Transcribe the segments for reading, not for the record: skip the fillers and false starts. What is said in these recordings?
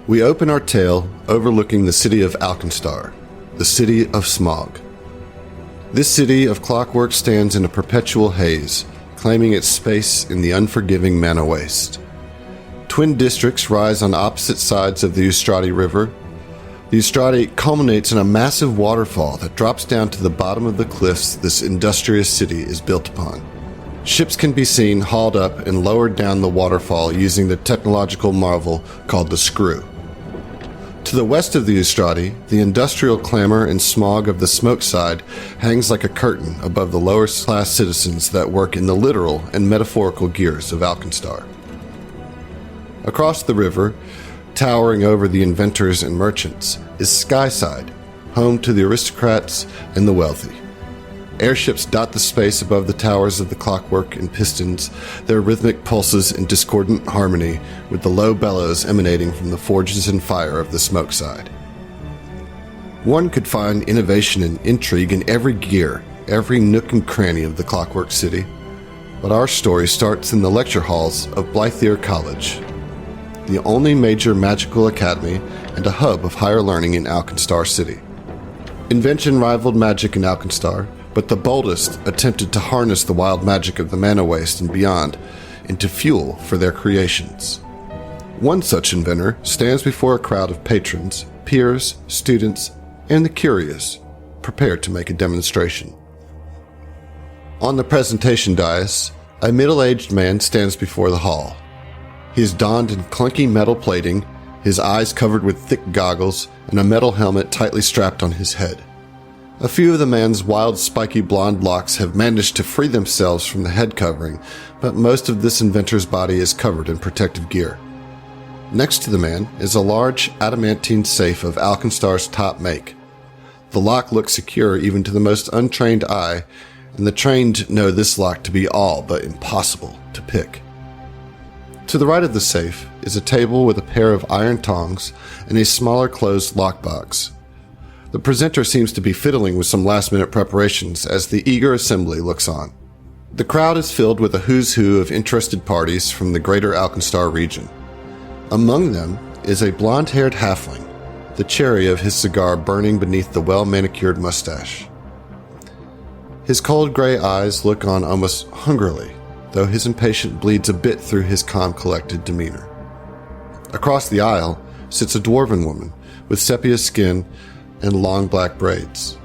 We open our tale overlooking the city of Alkenstar, the city of smog. This city of clockwork stands in a perpetual haze, claiming its space in the unforgiving Mana Waste. Twin districts rise on opposite sides of the Ustrati River. The Ustrati culminates in a massive waterfall that drops down to the bottom of the cliffs this industrious city is built upon. Ships can be seen hauled up and lowered down the waterfall using the technological marvel called the screw. To the west of the Ustrati, the industrial clamor and smog of the smoke side hangs like a curtain above the lower class citizens that work in the literal and metaphorical gears of Alkenstar. Across the river, towering over the inventors and merchants, is Skyside, home to the aristocrats and the wealthy. Airships dot the space above the towers of the clockwork and pistons, their rhythmic pulses in discordant harmony with the low bellows emanating from the forges and fire of the smoke side. One could find innovation and intrigue in every gear, every nook and cranny of the clockwork city. But our story starts in the lecture halls of Blythier College, the only major magical academy and a hub of higher learning in Alkenstar City. Invention rivaled magic in Alkenstar, but the boldest attempted to harness the wild magic of the Mana Waste and beyond into fuel for their creations. One such inventor stands before a crowd of patrons, peers, students, and the curious, prepared to make a demonstration. On the presentation dais, a middle-aged man stands before the hall. He is donned in clunky metal plating, his eyes covered with thick goggles, and a metal helmet tightly strapped on his head. A few of the man's wild, spiky blonde locks have managed to free themselves from the head covering, but most of this inventor's body is covered in protective gear. Next to the man is a large adamantine safe of Alkenstar's top make. The lock looks secure even to the most untrained eye, and the trained know this lock to be all but impossible to pick. To the right of the safe is a table with a pair of iron tongs and a smaller closed lockbox. The presenter seems to be fiddling with some last-minute preparations as the eager assembly looks on. The crowd is filled with a who's who of interested parties from the greater Alkenstar region. Among them is a blonde-haired halfling, the cherry of his cigar burning beneath the well-manicured mustache. His cold gray eyes look on almost hungrily, though his impatience bleeds a bit through his calm, collected demeanor. Across the aisle sits a dwarven woman with sepia skin and long black braids.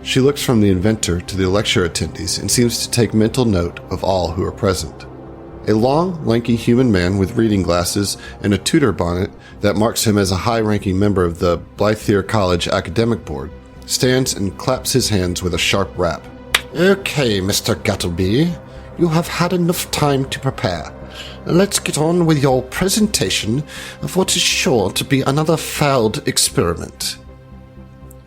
She looks from the inventor to the lecture attendees and seems to take mental note of all who are present. A long, lanky human man with reading glasses and a Tudor bonnet that marks him as a high-ranking member of the Blythier College Academic Board stands and claps his hands with a sharp rap. "Okay, Mr. Gattleby. You have had enough time to prepare. Let's get on with your presentation of what is sure to be another failed experiment."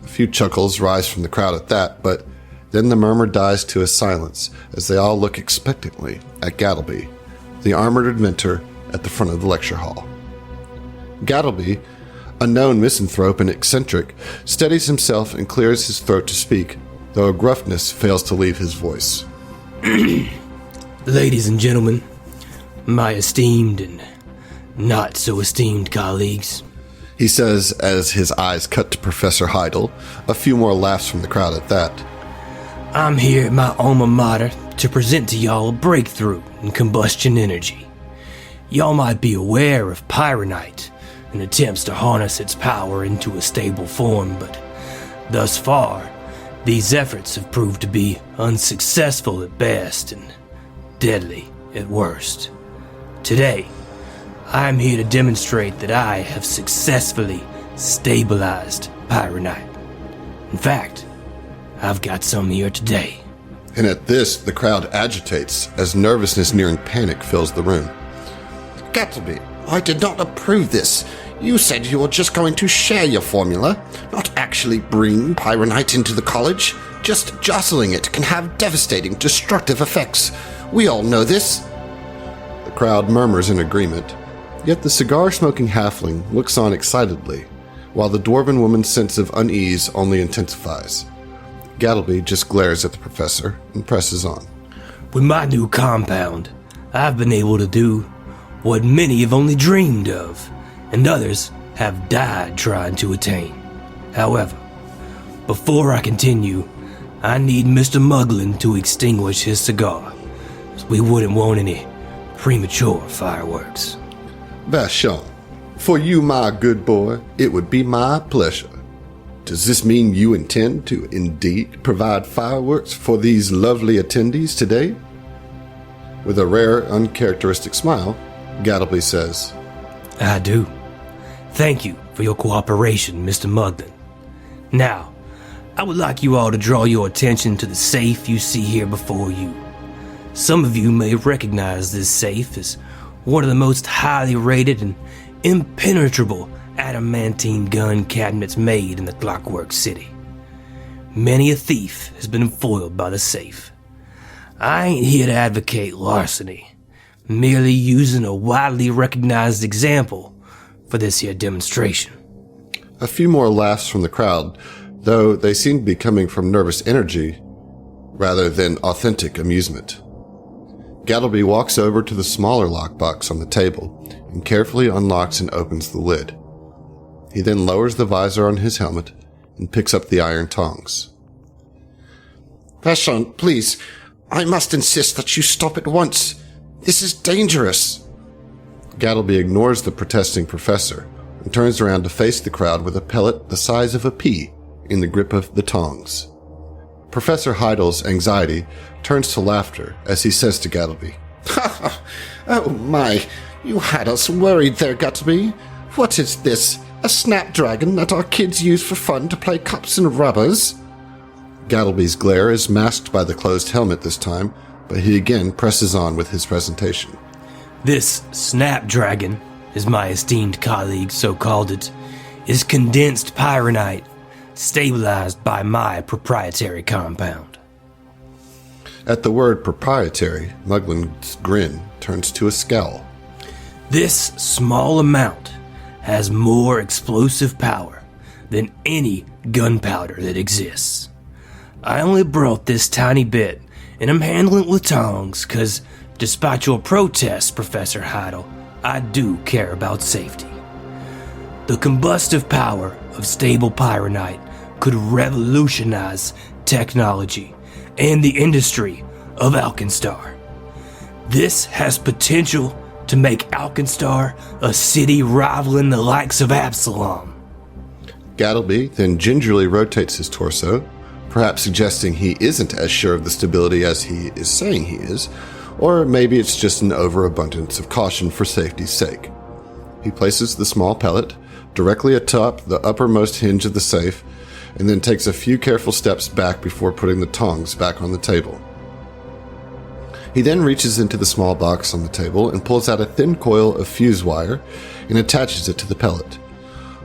A few chuckles rise from the crowd at that, but then the murmur dies to a silence as they all look expectantly at Gattleby, the armored inventor at the front of the lecture hall. Gattleby, a known misanthrope and eccentric, steadies himself and clears his throat to speak, though a gruffness fails to leave his voice. Ladies and gentlemen, my esteemed and not so esteemed colleagues, he says as his eyes cut to Professor Heidel, a few more laughs from the crowd at that. I'm here at my alma mater to present to y'all a breakthrough in combustion energy. Y'all might be aware of pyronite and attempts to harness its power into a stable form, but thus far, these efforts have proved to be unsuccessful at best and deadly at worst. Today, I am here to demonstrate that I have successfully stabilized pyronite. In fact, I've got some here today. And at this, the crowd agitates as nervousness nearing panic fills the room. Gattleby, I did not approve this. You said you were just going to share your formula, not actually bring pyronite into the college. Just jostling it can have devastating, destructive effects. We all know this. The crowd murmurs in agreement, yet the cigar-smoking halfling looks on excitedly, while the dwarven woman's sense of unease only intensifies. Gattleby just glares at the professor and presses on. With my new compound, I've been able to do what many have only dreamed of, and others have died trying to attain. However, before I continue, I need Mr. Muglin to extinguish his cigar, as we wouldn't want any premature fireworks. Vashon, for you, my good boy, it would be my pleasure. Does this mean you intend to indeed provide fireworks for these lovely attendees today? With a rare, uncharacteristic smile, Gattleby says, I do. Thank you for your cooperation, Mr. Muglin. Now, I would like you all to draw your attention to the safe you see here before you. Some of you may recognize this safe as one of the most highly rated and impenetrable adamantine gun cabinets made in the Clockwork City. Many a thief has been foiled by the safe. I ain't here to advocate larceny, merely using a widely recognized example for this here demonstration. A few more laughs from the crowd, though they seem to be coming from nervous energy rather than authentic amusement. Gattleby walks over to the smaller lockbox on the table and carefully unlocks and opens the lid. He then lowers the visor on his helmet and picks up the iron tongs. Vashon, please, I must insist that you stop at once. This is dangerous. Gattleby ignores the protesting professor and turns around to face the crowd with a pellet the size of a pea in the grip of the tongs. Professor Heidel's anxiety turns to laughter as he says to Gattleby, Oh my, you had us worried there, Gattleby. What is this, a snapdragon that our kids use for fun to play cups and rubbers? Gattleby's glare is masked by the closed helmet this time, but he again presses on with his presentation. This snapdragon, as my esteemed colleague so called it, is condensed pyronite, stabilized by my proprietary compound. At the word proprietary, Muglin's grin turns to a scowl. This small amount has more explosive power than any gunpowder that exists. I only brought this tiny bit, and I'm handling it with tongs, because despite your protests, Professor Heidel, I do care about safety. The combustive power of stable pyronite could revolutionize technology and the industry of Alkenstar. This has potential to make Alkenstar a city rivaling the likes of Absalom. Gattleby then gingerly rotates his torso, perhaps suggesting he isn't as sure of the stability as he is saying he is, or maybe it's just an overabundance of caution for safety's sake. He places the small pellet directly atop the uppermost hinge of the safe, and then takes a few careful steps back before putting the tongs back on the table. He then reaches into the small box on the table and pulls out a thin coil of fuse wire and attaches it to the pellet,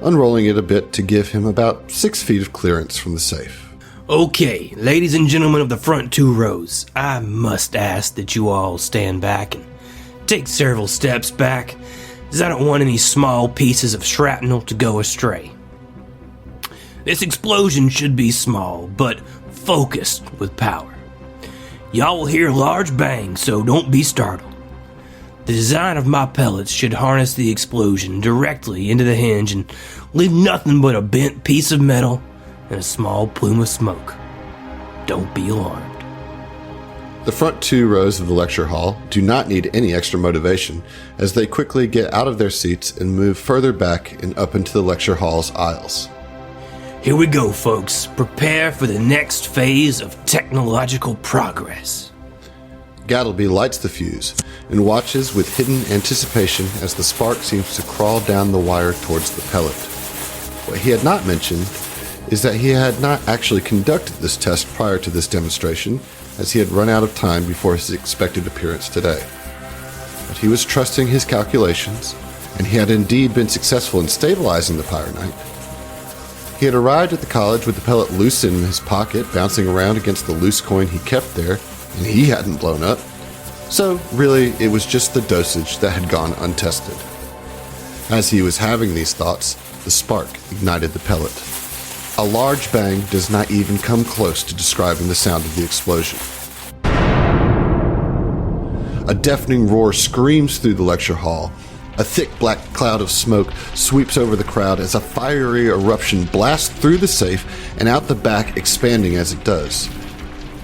unrolling it a bit to give him about 6 feet of clearance from the safe. Okay, ladies and gentlemen of the front 2 rows, I must ask that you all stand back and take several steps back, as I don't want any small pieces of shrapnel to go astray. This explosion should be small, but focused with power. Y'all will hear a large bang, so don't be startled. The design of my pellets should harness the explosion directly into the hinge and leave nothing but a bent piece of metal and a small plume of smoke. Don't be alarmed. The front 2 rows of the lecture hall do not need any extra motivation, as they quickly get out of their seats and move further back and up into the lecture hall's aisles. Here we go, folks. Prepare for the next phase of technological progress. Gattleby lights the fuse and watches with hidden anticipation as the spark seems to crawl down the wire towards the pellet. What he had not mentioned is that he had not actually conducted this test prior to this demonstration, as he had run out of time before his expected appearance today. But he was trusting his calculations, and he had indeed been successful in stabilizing the pyronite. He had arrived at the college with the pellet loose in his pocket, bouncing around against the loose coin he kept there, and he hadn't blown up. So, really, it was just the dosage that had gone untested. As he was having these thoughts, the spark ignited the pellet. A large bang does not even come close to describing the sound of the explosion. A deafening roar screams through the lecture hall. A thick black cloud of smoke sweeps over the crowd as a fiery eruption blasts through the safe and out the back, expanding as it does.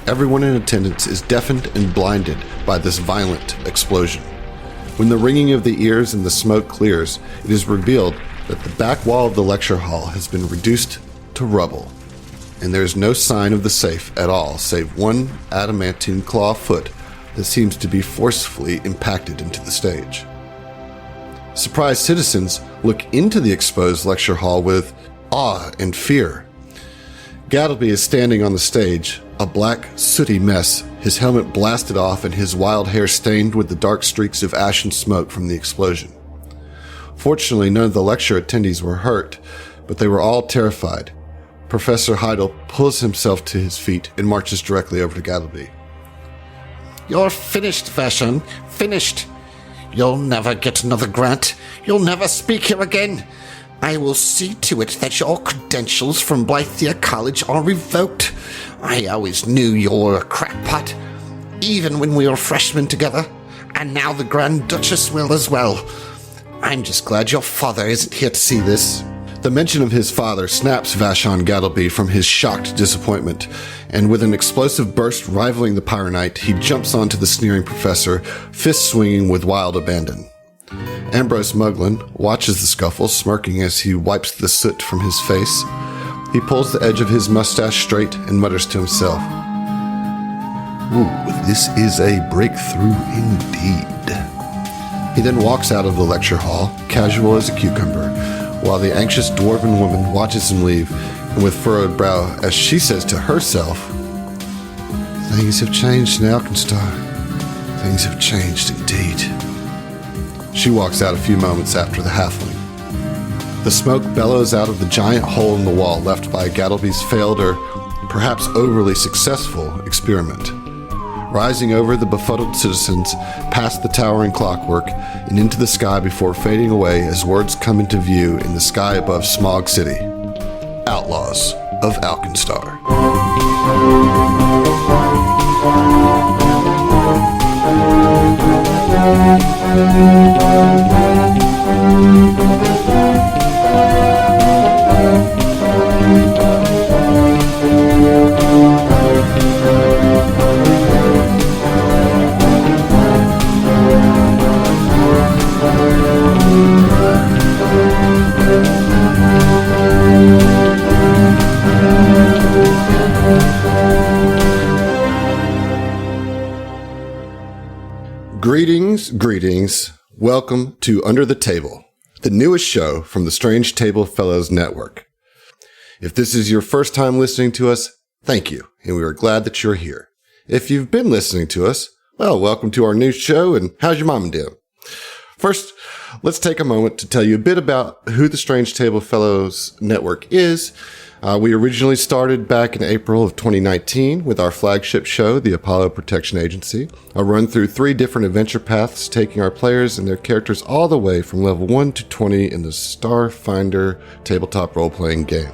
Everyone in attendance is deafened and blinded by this violent explosion. When the ringing of the ears and the smoke clears, it is revealed that the back wall of the lecture hall has been reduced to rubble, and there is no sign of the safe at all, save one adamantine claw foot that seems to be forcefully impacted into the stage. Surprised citizens look into the exposed lecture hall with awe and fear. Gattleby is standing on the stage, a black, sooty mess, his helmet blasted off and his wild hair stained with the dark streaks of ash and smoke from the explosion. Fortunately, none of the lecture attendees were hurt, but they were all terrified. Professor Heidel pulls himself to his feet and marches directly over to Gattleby. You're finished, Vashon. Finished. You'll never get another grant. You'll never speak here again. I will see to it that your credentials from Blythea College are revoked. I always knew you were a crackpot, even when we were freshmen together, and now the Grand Duchess will as well. I'm just glad your father isn't here to see this. The mention of his father snaps Vashon Gattleby from his shocked disappointment, and with an explosive burst rivaling the Pyronite, he jumps onto the sneering professor, fist swinging with wild abandon. Ambrose Muglin watches the scuffle, smirking as he wipes the soot from his face. He pulls the edge of his mustache straight and mutters to himself, "Ooh, this is a breakthrough indeed." He then walks out of the lecture hall, casual as a cucumber, while the anxious dwarven woman watches him leave, and with furrowed brow, as she says to herself, "Things have changed in Alkenstar. Things have changed indeed." She walks out a few moments after the halfling. The smoke bellows out of the giant hole in the wall left by Gattleby's failed or perhaps overly successful experiment. Rising over the befuddled citizens, past the towering clockwork, and into the sky before fading away as words come into view in the sky above Smog City. Outlaws of Alkenstar. Greetings. Welcome to Under the Table, the newest show from the Strange Table Fellows Network. If this is your first time listening to us, thank you, and we are glad that you're here. If you've been listening to us, well, welcome to our new show, and how's your mama doing? First, let's take a moment to tell you a bit about who the Strange Table Fellows Network is. We originally started back in April of 2019 with our flagship show, the Apollo Protection Agency, a run through 3 different adventure paths, taking our players and their characters all the way from level 1 to 20 in the Starfinder tabletop role-playing game.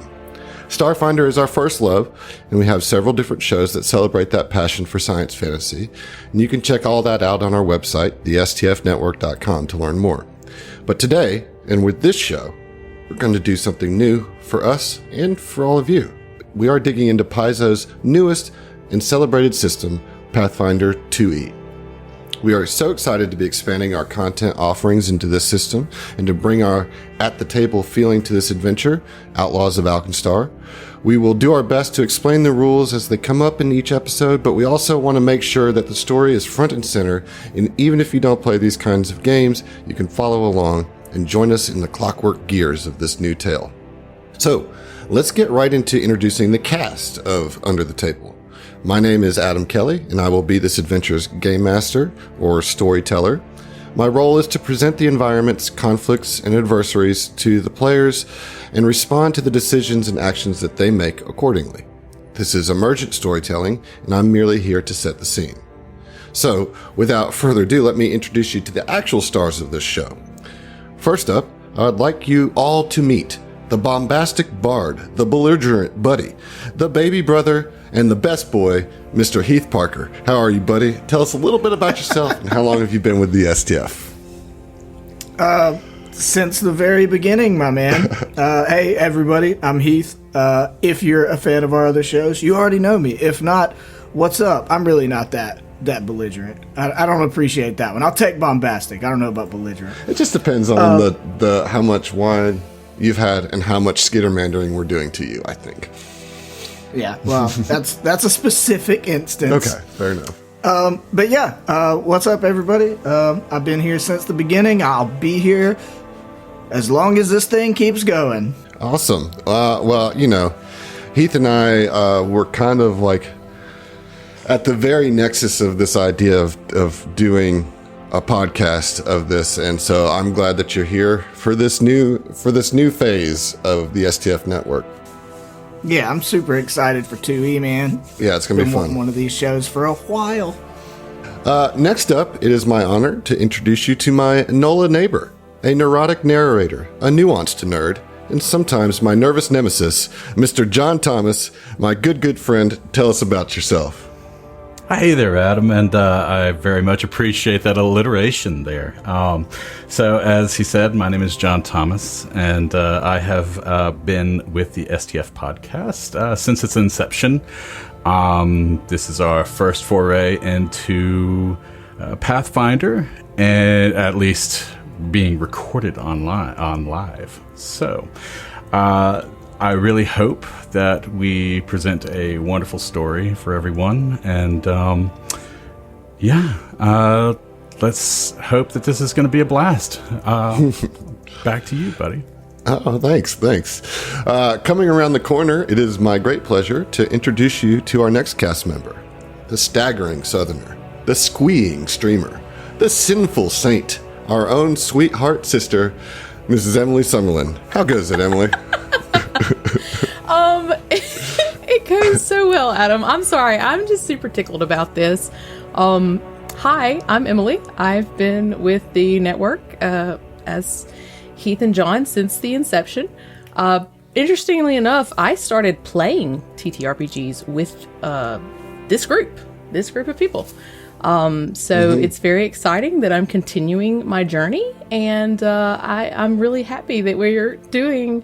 Starfinder is our first love, and we have several different shows that celebrate that passion for science fantasy, and you can check all that out on our website, thestfnetwork.com, to learn more. But today, and with this show, we're going to do something new for us and for all of you. We are digging into Paizo's newest and celebrated system, Pathfinder 2e. We are so excited to be expanding our content offerings into this system and to bring our at-the-table feeling to this adventure, Outlaws of Alkenstar. We will do our best to explain the rules as they come up in each episode, but we also want to make sure that the story is front and center, and even if you don't play these kinds of games, you can follow along and join us in the clockwork gears of this new tale. So, let's get right into introducing the cast of Under the Table. My name is Adam Kelly, and I will be this adventure's game master, or storyteller. My role is to present the environments, conflicts, and adversaries to the players, and respond to the decisions and actions that they make accordingly. This is emergent storytelling, and I'm merely here to set the scene. So, without further ado, let me introduce you to the actual stars of this show. First up, I'd like you all to meet the bombastic bard, the belligerent buddy, the baby brother, and the best boy, Mr. Heath Parker. How are you, buddy? Tell us a little bit about yourself and how long have you been with the STF? Since the very beginning, my man. Hey, everybody, I'm Heath. If you're a fan of our other shows, you already know me. If not, what's up? I'm really not that belligerent. I don't appreciate that one. I'll take bombastic. I don't know about belligerent. It just depends on the how much wine you've had and how much skittermandering we're doing to you, I think. Yeah, well, that's a specific instance. Okay, fair enough. But yeah, what's up, everybody? I've been here since the beginning. I'll be here as long as this thing keeps going. Awesome. Well, you know, Heath and I were kind of like at the very nexus of this idea of doing a podcast of this, and so I'm glad that you're here for this new phase of the STF network. Yeah, I'm super excited for 2E, man. Yeah, it's gonna be fun. Been one of these shows for a while. Next up, it is my honor to introduce you to my NOLA neighbor, a neurotic narrator, a nuanced nerd, and sometimes my nervous nemesis, Mr. John Thomas, my good friend. Tell us about yourself. Hey there, Adam, and I very much appreciate that alliteration there. So, as he said, my name is John Thomas, and I have been with the STF podcast since its inception. This is our first foray into Pathfinder, and at least being recorded on live. So, I really hope that we present a wonderful story for everyone, and let's hope that this is going to be a blast. Back to you, buddy. Oh, thanks. Coming around the corner, it is my great pleasure to introduce you to our next cast member, the staggering southerner, the squeeing streamer, the sinful saint, our own sweetheart sister, Mrs. Emily Summerlin. How goes it, Emily? It goes so well, Adam. I'm sorry. I'm just super tickled about this. Hi, I'm Emily. I've been with the network as Heath and John since the inception. Interestingly enough, I started playing TTRPGs with this group of people. It's very exciting that I'm continuing my journey, and I'm really happy that we're doing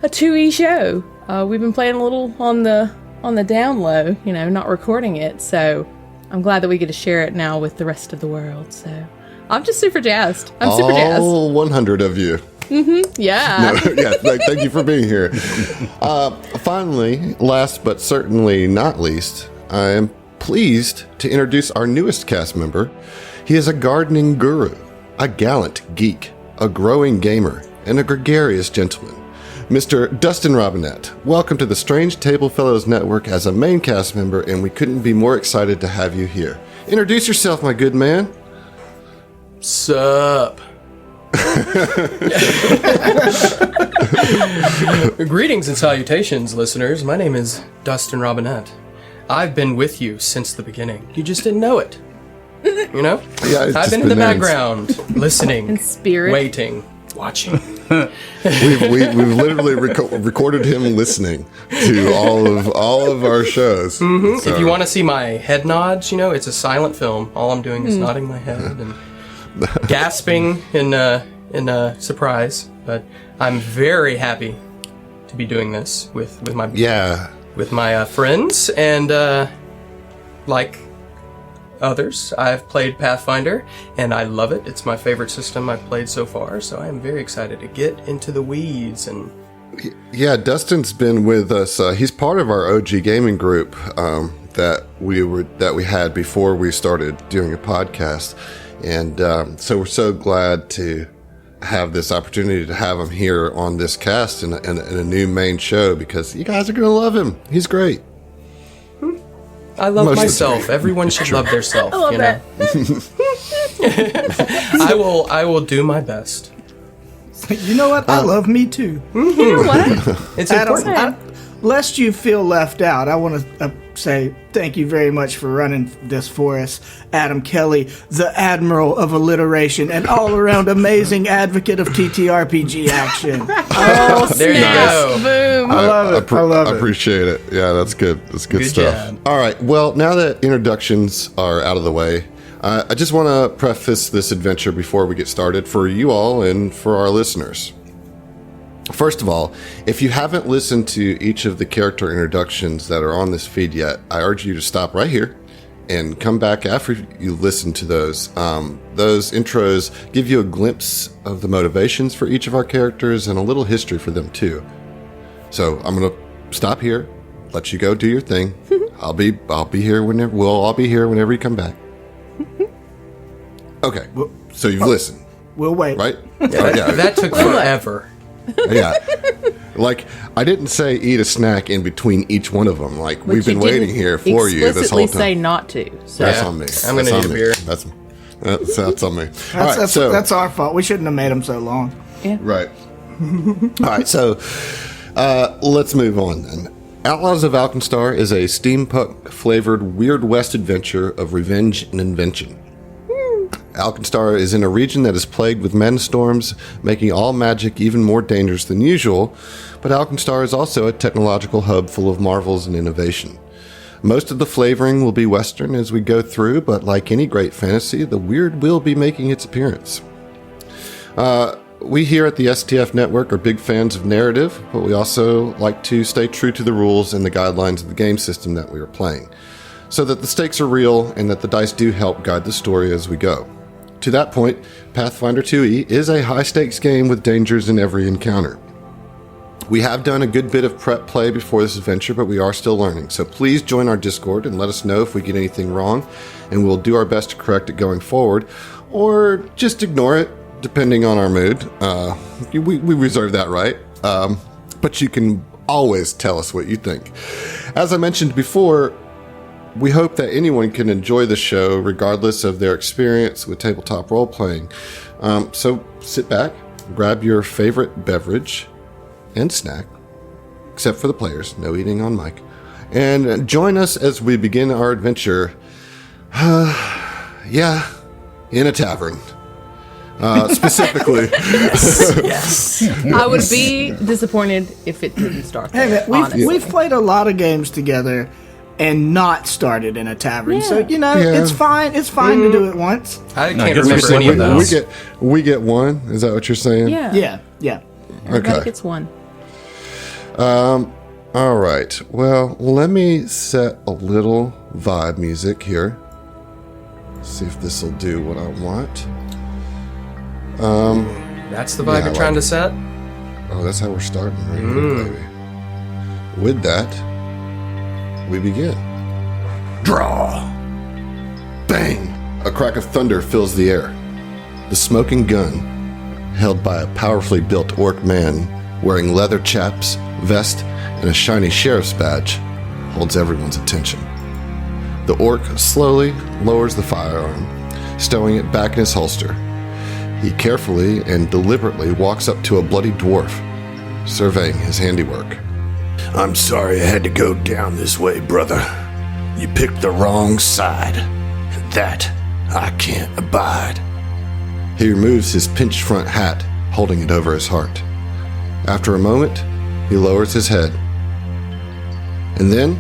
a 2E show. We've been playing a little on the down low, not recording it. So I'm glad that we get to share it now with the rest of the world. So I'm just super jazzed. All 100 of you. Mm-hmm. Yeah. Thank you for being here. Finally, last but certainly not least, I am pleased to introduce our newest cast member. He is a gardening guru, a gallant geek, a growing gamer, and a gregarious gentleman. Mr. Dustin Robinette, welcome to the Strange Table Fellows Network as a main cast member, and we couldn't be more excited to have you here. Introduce yourself, my good man. Sup? Greetings and salutations, listeners. My name is Dustin Robinette. I've been with you since the beginning. You just didn't know it. Yeah, I've been in the background, listening, in spirit, waiting, watching. We've literally recorded him listening to all of our shows. Mm-hmm. So. If you want to see my head nods, it's a silent film. All I'm doing is nodding my head and gasping in surprise. But I'm very happy to be doing this with my friends, and like others, I've played Pathfinder, and I love it. It's my favorite system I've played so far, so I am very excited to get into the weeds. And yeah, Dustin's been with us. He's part of our OG gaming group that we had before we started doing a podcast, and so we're so glad to have this opportunity to have him here on this cast in a new main show, because you guys are going to love him. He's great. I love myself. Everyone should love their self. I love that. I will do my best. You know what? I love me too. You know what? It's important. Lest you feel left out, I want to say thank you very much for running this for us, Adam Kelly, the Admiral of Alliteration and all-around amazing advocate of TTRPG action. Oh, there you go. Boom. I love it. I appreciate it. Yeah, that's good. That's good stuff. Job. All right. Well, now that introductions are out of the way, I just want to preface this adventure before we get started for you all and for our listeners. First of all, if you haven't listened to each of the character introductions that are on this feed yet, I urge you to stop right here and come back after you listen to those. Those intros give you a glimpse of the motivations for each of our characters and a little history for them too. So I'm going to stop here, let you go do your thing. I'll be here whenever we'll all be here whenever you come back. Okay, so you've listened. We'll wait. Right? Yeah, that took forever. Yeah. Like, I didn't say eat a snack in between each one of them. Like, we've been waiting here for you this whole time. Explicitly say not to. So. That's on me. I'm going to need a beer. That's on me. That's our fault. We shouldn't have made them so long. Yeah. Right. All right, so let's move on then. Outlaws of Alkenstar is a steampunk-flavored Weird West adventure of revenge and invention. Alkenstar is in a region that is plagued with man-storms, making all magic even more dangerous than usual, but Alkenstar is also a technological hub full of marvels and innovation. Most of the flavoring will be Western as we go through, but like any great fantasy, the weird will be making its appearance. We here at the STF Network are big fans of narrative, but we also like to stay true to the rules and the guidelines of the game system that we are playing, so that the stakes are real and that the dice do help guide the story as we go. To that point, Pathfinder 2e is a high-stakes game with dangers in every encounter. We have done a good bit of prep play before this adventure, but we are still learning, so please join our Discord and let us know if we get anything wrong, and we'll do our best to correct it going forward, or just ignore it, depending on our mood. We reserve that right, but you can always tell us what you think. As I mentioned before, we hope that anyone can enjoy the show regardless of their experience with tabletop role-playing. So sit back, grab your favorite beverage and snack, except for the players, no eating on mic, and join us as we begin our adventure, in a tavern. Specifically. Yes. I would be disappointed if it didn't start Hey, there, man, we've played a lot of games together and not started in a tavern. Yeah. So, it's fine. It's fine to do it once. I No, I can't guess remember we're any of those. We get one. Is that what you're saying? Yeah. Yeah. Everybody Okay. gets one. All right. Well, let me set a little vibe music here. See if this will do what I want. That's the vibe you're trying to set? Oh, that's how we're starting right here, baby. With that, we begin. Draw! Bang! A crack of thunder fills the air. The smoking gun, held by a powerfully built orc man wearing leather chaps, vest, and a shiny sheriff's badge, holds everyone's attention. The orc slowly lowers the firearm, stowing it back in his holster. He carefully and deliberately walks up to a bloody dwarf, surveying his handiwork. I'm sorry I had to go down this way, brother. You picked the wrong side, and that I can't abide. He removes his pinched front hat, holding it over his heart. After a moment, he lowers his head. And then,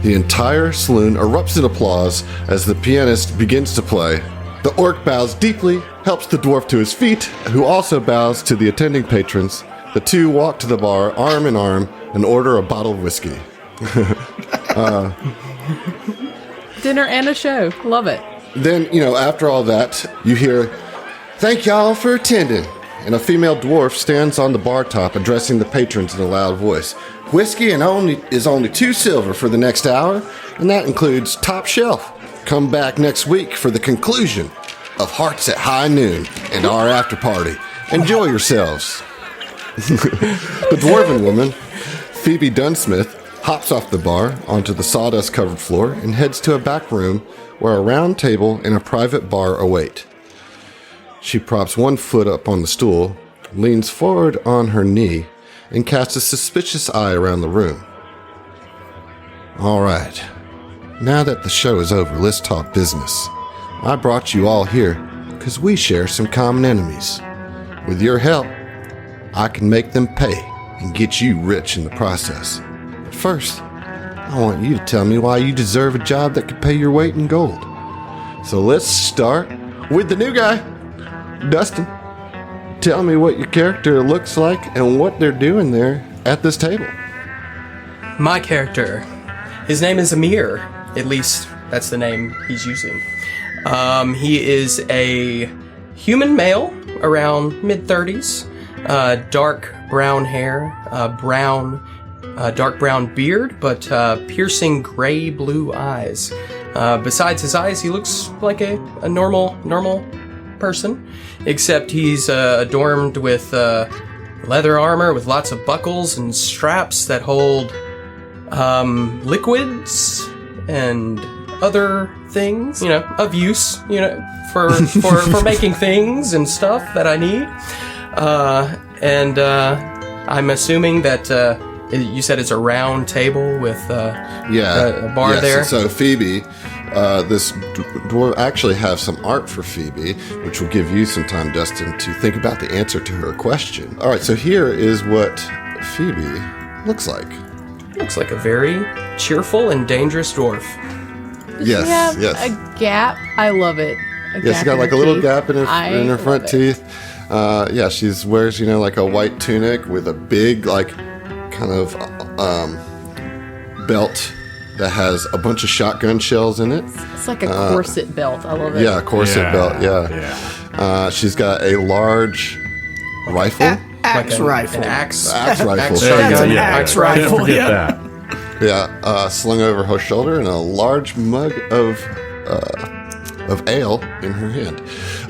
the entire saloon erupts in applause as the pianist begins to play. The orc bows deeply, helps the dwarf to his feet, who also bows to the attending patrons. The two walk to the bar, arm in arm, and order a bottle of whiskey. Dinner and a show. Love it. Then, after all that, you hear, "Thank y'all for attending." And a female dwarf stands on the bar top addressing the patrons in a loud voice. "Whiskey is only 2 silver for the next hour, and that includes top shelf. Come back next week for the conclusion of Hearts at High Noon and our after party. Enjoy yourselves." The dwarven woman, Phoebe Dunsmith, hops off the bar onto the sawdust-covered floor and heads to a back room where a round table and a private bar await. She props one foot up on the stool, leans forward on her knee, and casts a suspicious eye around the room. "All right. Now that the show is over, let's talk business. I brought you all here because we share some common enemies. With your help, I can make them pay and get you rich in the process. But first, I want you to tell me why you deserve a job that could pay your weight in gold. So let's start with the new guy, Dustin. Tell me what your character looks like and what they're doing there at this table. My character, his name is Amir. At least that's the name he's using. He is a human male, around mid-30s, dark brown hair, dark brown beard, but piercing gray-blue eyes. Besides his eyes, he looks like a normal person, except he's adorned with leather armor with lots of buckles and straps that hold liquids and other things, of use, for making things and stuff that I need. And I'm assuming that you said it's a round table with a bar there. So Phoebe, this dwarf actually have some art for Phoebe, which will give you some time, Dustin, to think about the answer to her question. All right, so here is what Phoebe looks like. Looks like a very cheerful and dangerous dwarf. Does she have a gap? I love it. Yes, she got like a little gap in her front teeth. She wears, like a white tunic with a big, like, kind of belt that has a bunch of shotgun shells in it. It's like a corset belt. I love it. Yeah, corset belt, yeah. She's got a large rifle. Axe rifle. An axe rifle. That's an axe rifle. Can't forget that. Yeah, slung over her shoulder, and a large mug of ale in her hand.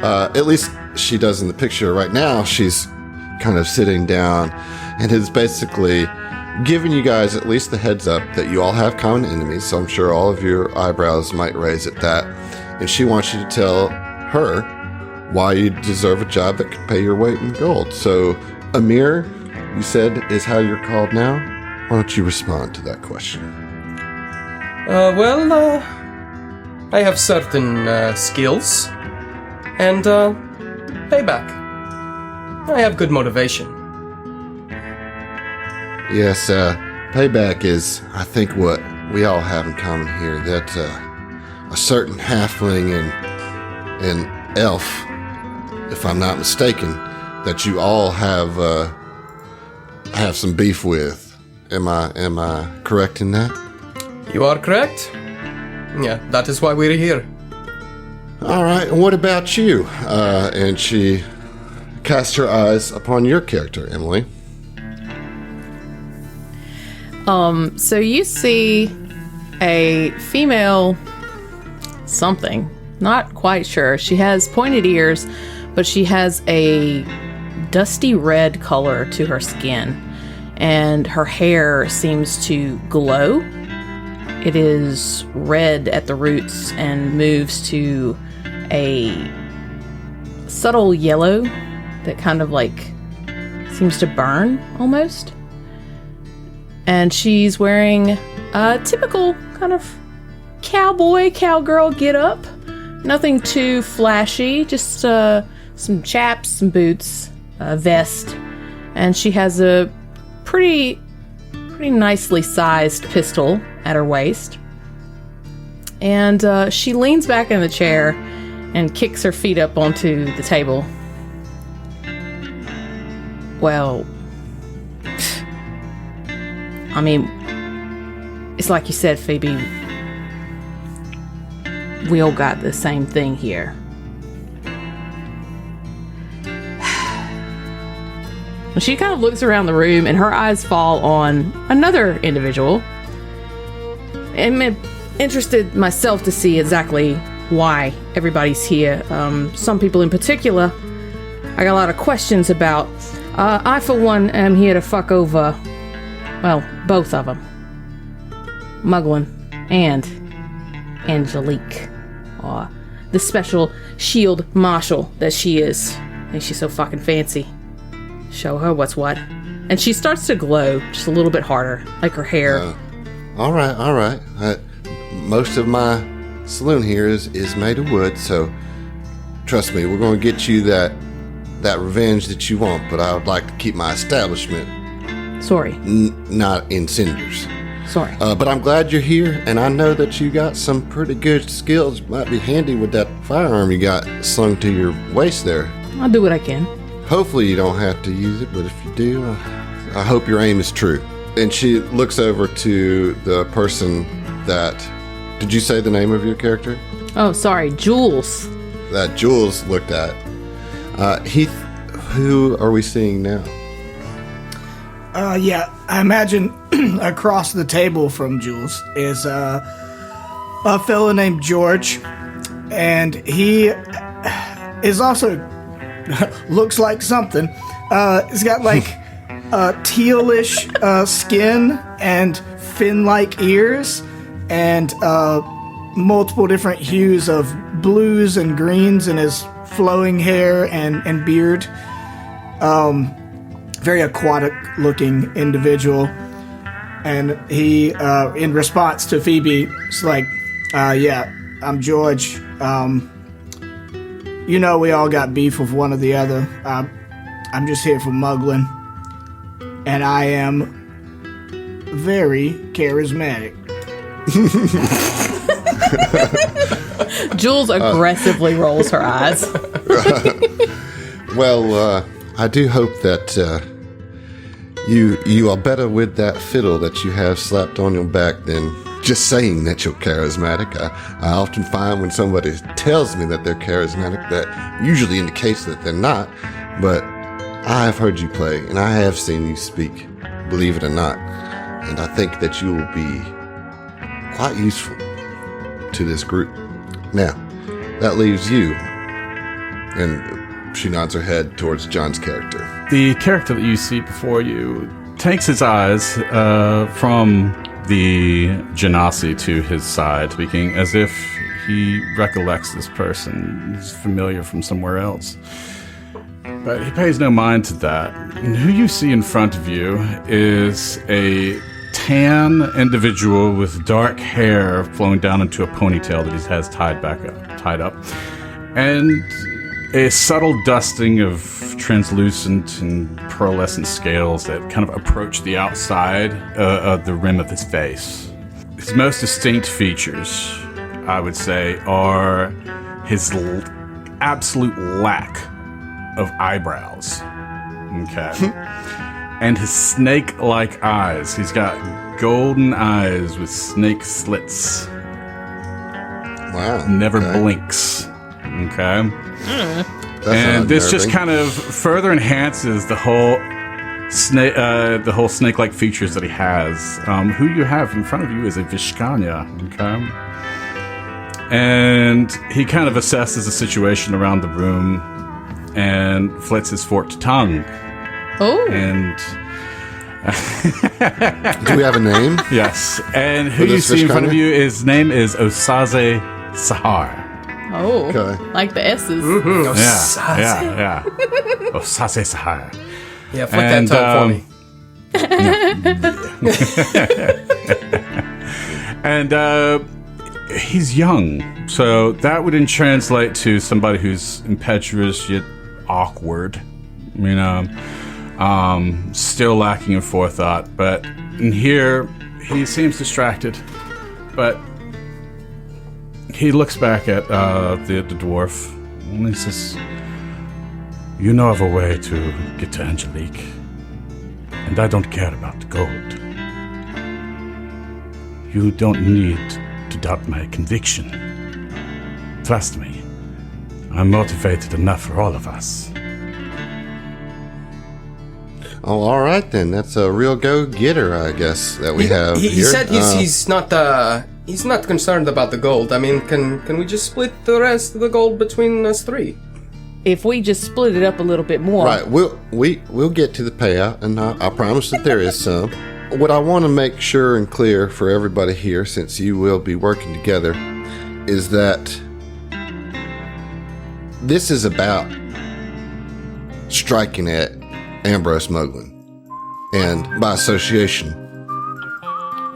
At least she does in the picture. Right now, she's kind of sitting down and is basically giving you guys at least the heads up that you all have common enemies. So I'm sure all of your eyebrows might raise at that. And she wants you to tell her why you deserve a job that can pay your weight in gold. So Amir, you said, is how you're called now. Why don't you respond to that question? I have certain skills and payback. I have good motivation. Yes, payback is, I think, what we all have in common here. That a certain halfling and elf, if I'm not mistaken, that you all have some beef with. Am I correct in that? You are correct. Yeah, that is why we're here. All right, and what about you? And she cast her eyes upon your character, Emily. So you see a female something, not quite sure. She has pointed ears, but she has a dusty red color to her skin, and her hair seems to glow. It is red at the roots and moves to a subtle yellow that kind of like seems to burn almost. And she's wearing a typical kind of cowgirl get-up. Nothing too flashy, just some chaps, some boots, a vest. And she has a pretty nicely sized pistol at her waist. And she leans back in the chair and kicks her feet up onto the table. Well, I mean, it's like you said, Phoebe. We all got the same thing here. She kind of looks around the room and her eyes fall on another individual. I'm interested myself to see exactly why everybody's here. Some people in particular, I got a lot of questions about. I, for one, am here to fuck over, well, both of them. Muglin and Angelique. Or the special shield marshal that she is. And she's so fucking fancy. Show her what's what. And she starts to glow just a little bit harder, like her hair. All right. Most of my saloon here is made of wood, so trust me, we're going to get you that revenge that you want, but I would like to keep my establishment Sorry. not in cinders. sorry. But I'm glad you're here, and I know that you got some pretty good skills. Might be handy with that firearm you got slung to your waist there. I'll do what I can. Hopefully you don't have to use it, but if you do, I hope your aim is true. And she looks over to the person that... Did you say the name of your character? Oh, sorry, Jules. That Jules looked at. Heath, who are we seeing now? Yeah, I imagine across the table from Jules is a fellow named George, and he is also looks like something. He's got like tealish skin and fin-like ears, and multiple different hues of blues and greens in his flowing hair and beard. Very aquatic-looking individual, and he, in response to Phoebe, is like, "Yeah, I'm George. You know, we all got beef with one or the other. I'm just here for muggling, and I am very charismatic." Jules aggressively rolls her eyes. Well, I do hope that you are better with that fiddle that you have slapped on your back than just saying that you're charismatic. I often find when somebody tells me that they're charismatic, that usually indicates that they're not. But I have heard you play, and I have seen you speak, believe it or not. And I think that you will be quite useful to this group. Now, that leaves you. And she nods her head towards John's character. The character that you see before you takes his eyes from the Genasi to his side, speaking as if he recollects this person. He's familiar from somewhere else. But he pays no mind to that. And who you see in front of you is a tan individual with dark hair flowing down into a ponytail that he has tied up. And a subtle dusting of translucent and pearlescent scales that kind of approach the outside of the rim of his face. His most distinct features, I would say, are his absolute lack of eyebrows. Okay. And his snake-like eyes. He's got golden eyes with snake slits. Wow. Never okay. blinks. Okay. That's And this unnerving. just kind of further enhances the whole snake-like features that he has. Who you have in front of you is a Vishkanya, okay? And he kind of assesses the situation around the room and flits his forked tongue. Oh. And Do we have a name? yes, and who For you this see in front of Vishkanya? you, his name is Osaze Sahar. Oh. Okay. Like the S's. Yeah. Osaze Sahar. Yeah, flip that tongue for me. And he's young, so that would translate to somebody who's impetuous yet awkward, you know, still lacking in forethought. But in here, he seems distracted, but he looks back at the dwarf and he says, "You know of a way to get to Angelique, and I don't care about the gold. You don't need to doubt my conviction. Trust me, I'm motivated enough for all of us." Oh, all right then. That's a real go-getter, I guess, that we have He here. said he's not concerned about the gold. I mean, can we just split the rest of the gold between us three? If we just split it up a little bit more. Right. We'll get to the payout, and I promise that there is some. What I want to make sure and clear for everybody here, since you will be working together, is that this is about striking at Ambrose Moglin, and by association,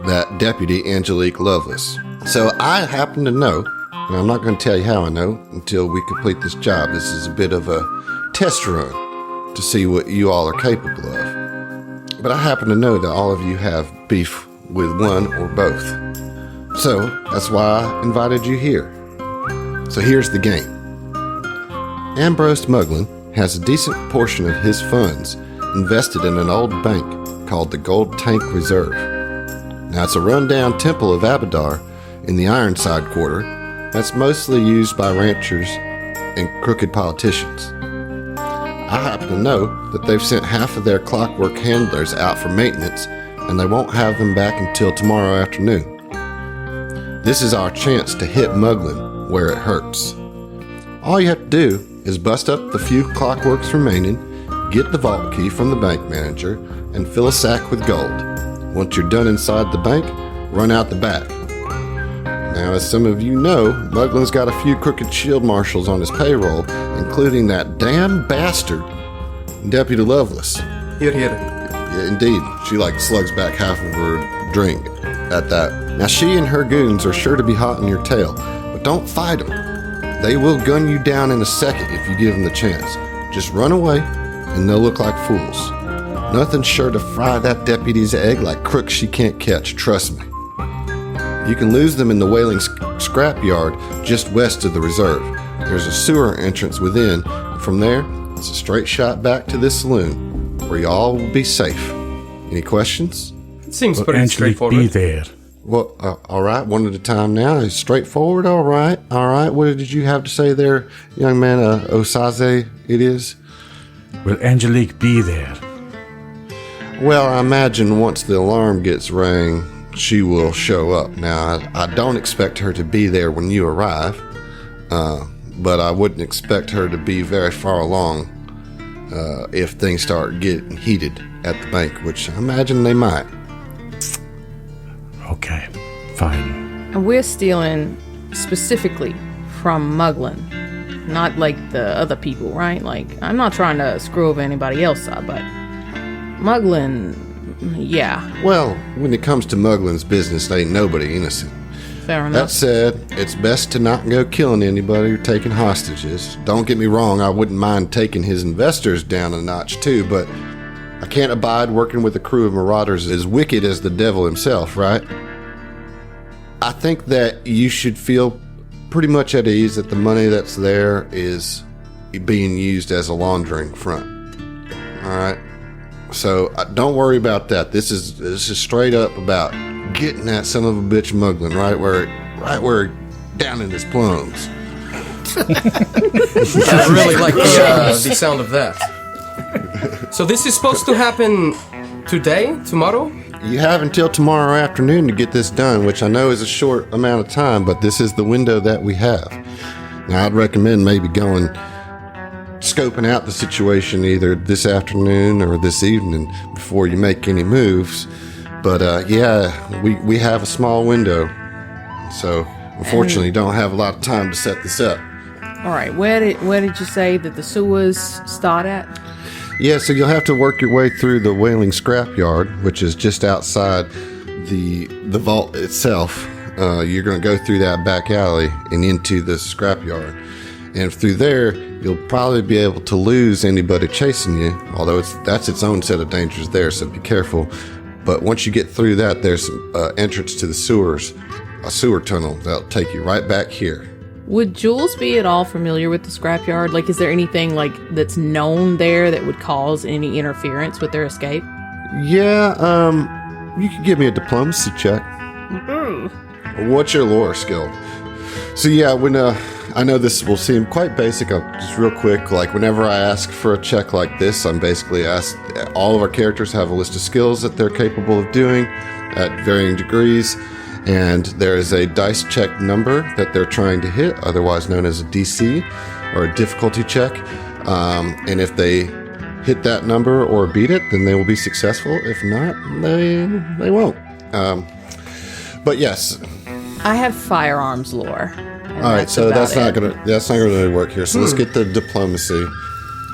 that Deputy Angelique Lovelace. So I happen to know, and I'm not going to tell you how I know until we complete this job. This is a bit of a test run to see what you all are capable of. But I happen to know that all of you have beef with one or both. So that's why I invited you here. So here's the game. Ambrose Muglin has a decent portion of his funds invested in an old bank called the Gold Tank Reserve. Now, it's a rundown temple of Abadar in the Ironside Quarter that's mostly used by ranchers and crooked politicians. I happen to know that they've sent half of their clockwork handlers out for maintenance, and they won't have them back until tomorrow afternoon. This is our chance to hit Muglin where it hurts. All you have to do is bust up the few clockworks remaining, get the vault key from the bank manager, and fill a sack with gold. Once you're done inside the bank, run out the back. Now, as some of you know, Muglin's got a few crooked shield marshals on his payroll, including that damn bastard, Deputy Lovelace. Here. Yeah, indeed. She slugs back half of her drink at that. Now, she and her goons are sure to be hot on your tail, but don't fight them. They will gun you down in a second if you give them the chance. Just run away, and they'll look like fools. Nothing's sure to fry that deputy's egg like crooks she can't catch, trust me. You can lose them in the Whaling Scrapyard just west of the reserve. There's a sewer entrance within, and from there, it's a straight shot back to this saloon, where you all will be safe. Any questions? It seems pretty straightforward. Be there. Well, all right, one at a time now. It's straightforward, all right. What did you have to say there, young man? Osaze, it is? Will Angelique be there? Well, I imagine once the alarm gets rang, she will show up. Now, I don't expect her to be there when you arrive, but I wouldn't expect her to be very far along if things start getting heated at the bank, which I imagine they might. Okay, fine. And we're stealing specifically from Muglin, not like the other people, right? I'm not trying to screw over anybody else, but Muglin, yeah. Well, when it comes to Muglin's business, ain't nobody innocent. Fair enough. That said, it's best to not go killing anybody or taking hostages. Don't get me wrong, I wouldn't mind taking his investors down a notch too, but I can't abide working with a crew of marauders as wicked as the devil himself, right? I think that you should feel pretty much at ease that the money that's there is being used as a laundering front. All right? So don't worry about that. This is straight up about getting that son of a bitch Muglin right where down in his plums. I really like the sound of that. So this is supposed to happen tomorrow? You have until tomorrow afternoon to get this done, which I know is a short amount of time, but this is the window that we have. Now, I'd recommend maybe scoping out the situation either this afternoon or this evening before you make any moves. But we have a small window, so unfortunately don't have a lot of time to set this up. All right, where did you say that the sewers start at? Yeah, so you'll have to work your way through the Whaling Scrapyard, which is just outside the vault itself. You're going to go through that back alley and into the scrapyard. And through there, you'll probably be able to lose anybody chasing you, although that's its own set of dangers there, so be careful. But once you get through that, there's an entrance to the sewers, a sewer tunnel that'll take you right back here. Would Jules be at all familiar with the scrapyard? Is there anything that's known there that would cause any interference with their escape? Yeah, you can give me a diplomacy check. Mm-hmm. What's your lore skill? So yeah, when I know this will seem quite basic, just real quick, whenever I ask for a check like this, I'm basically asked, all of our characters have a list of skills that they're capable of doing at varying degrees. And there is a dice check number that they're trying to hit, otherwise known as a DC, or a difficulty check. And if they hit that number or beat it, then they will be successful. If not, they won't. But yes. I have firearms lore. All right, so that's not gonna really work here. So let's get the diplomacy.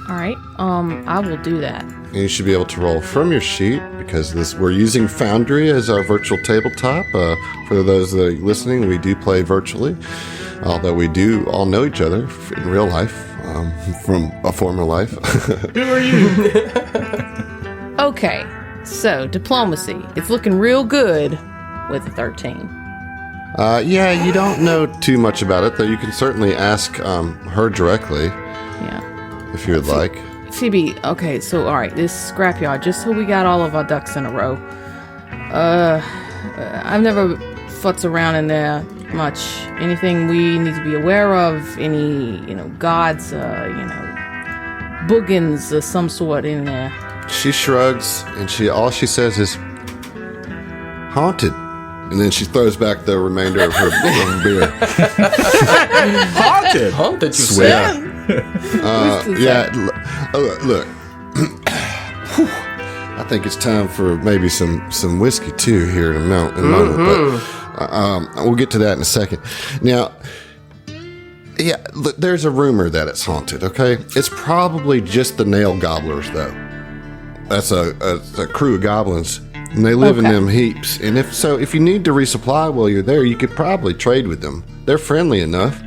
All right, I will do that. And you should be able to roll from your sheet because we're using Foundry as our virtual tabletop. For those that are listening, we do play virtually, although we do all know each other in real life from a former life. Who are you? Okay, So, diplomacy. It's looking real good with a 13. Yeah, you don't know too much about it, though you can certainly ask her directly Yeah. if you would like. Phoebe, okay, so alright, this scrapyard, just so we got all of our ducks in a row. I've never futz around in there much. Anything we need to be aware of? Any, gods, boogans of some sort in there? She shrugs, and all she says is, haunted. And then she throws back the remainder of her beer. Haunted. Haunted, you Swear. said? Yeah, look. I think it's time for maybe some whiskey, too, here in a moment. But we'll get to that in a second. Now, yeah, look, there's a rumor that it's haunted, okay? It's probably just the nail gobblers, though. That's a crew of goblins, and they live in them heaps. And if you need to resupply while you're there, you could probably trade with them. They're friendly enough,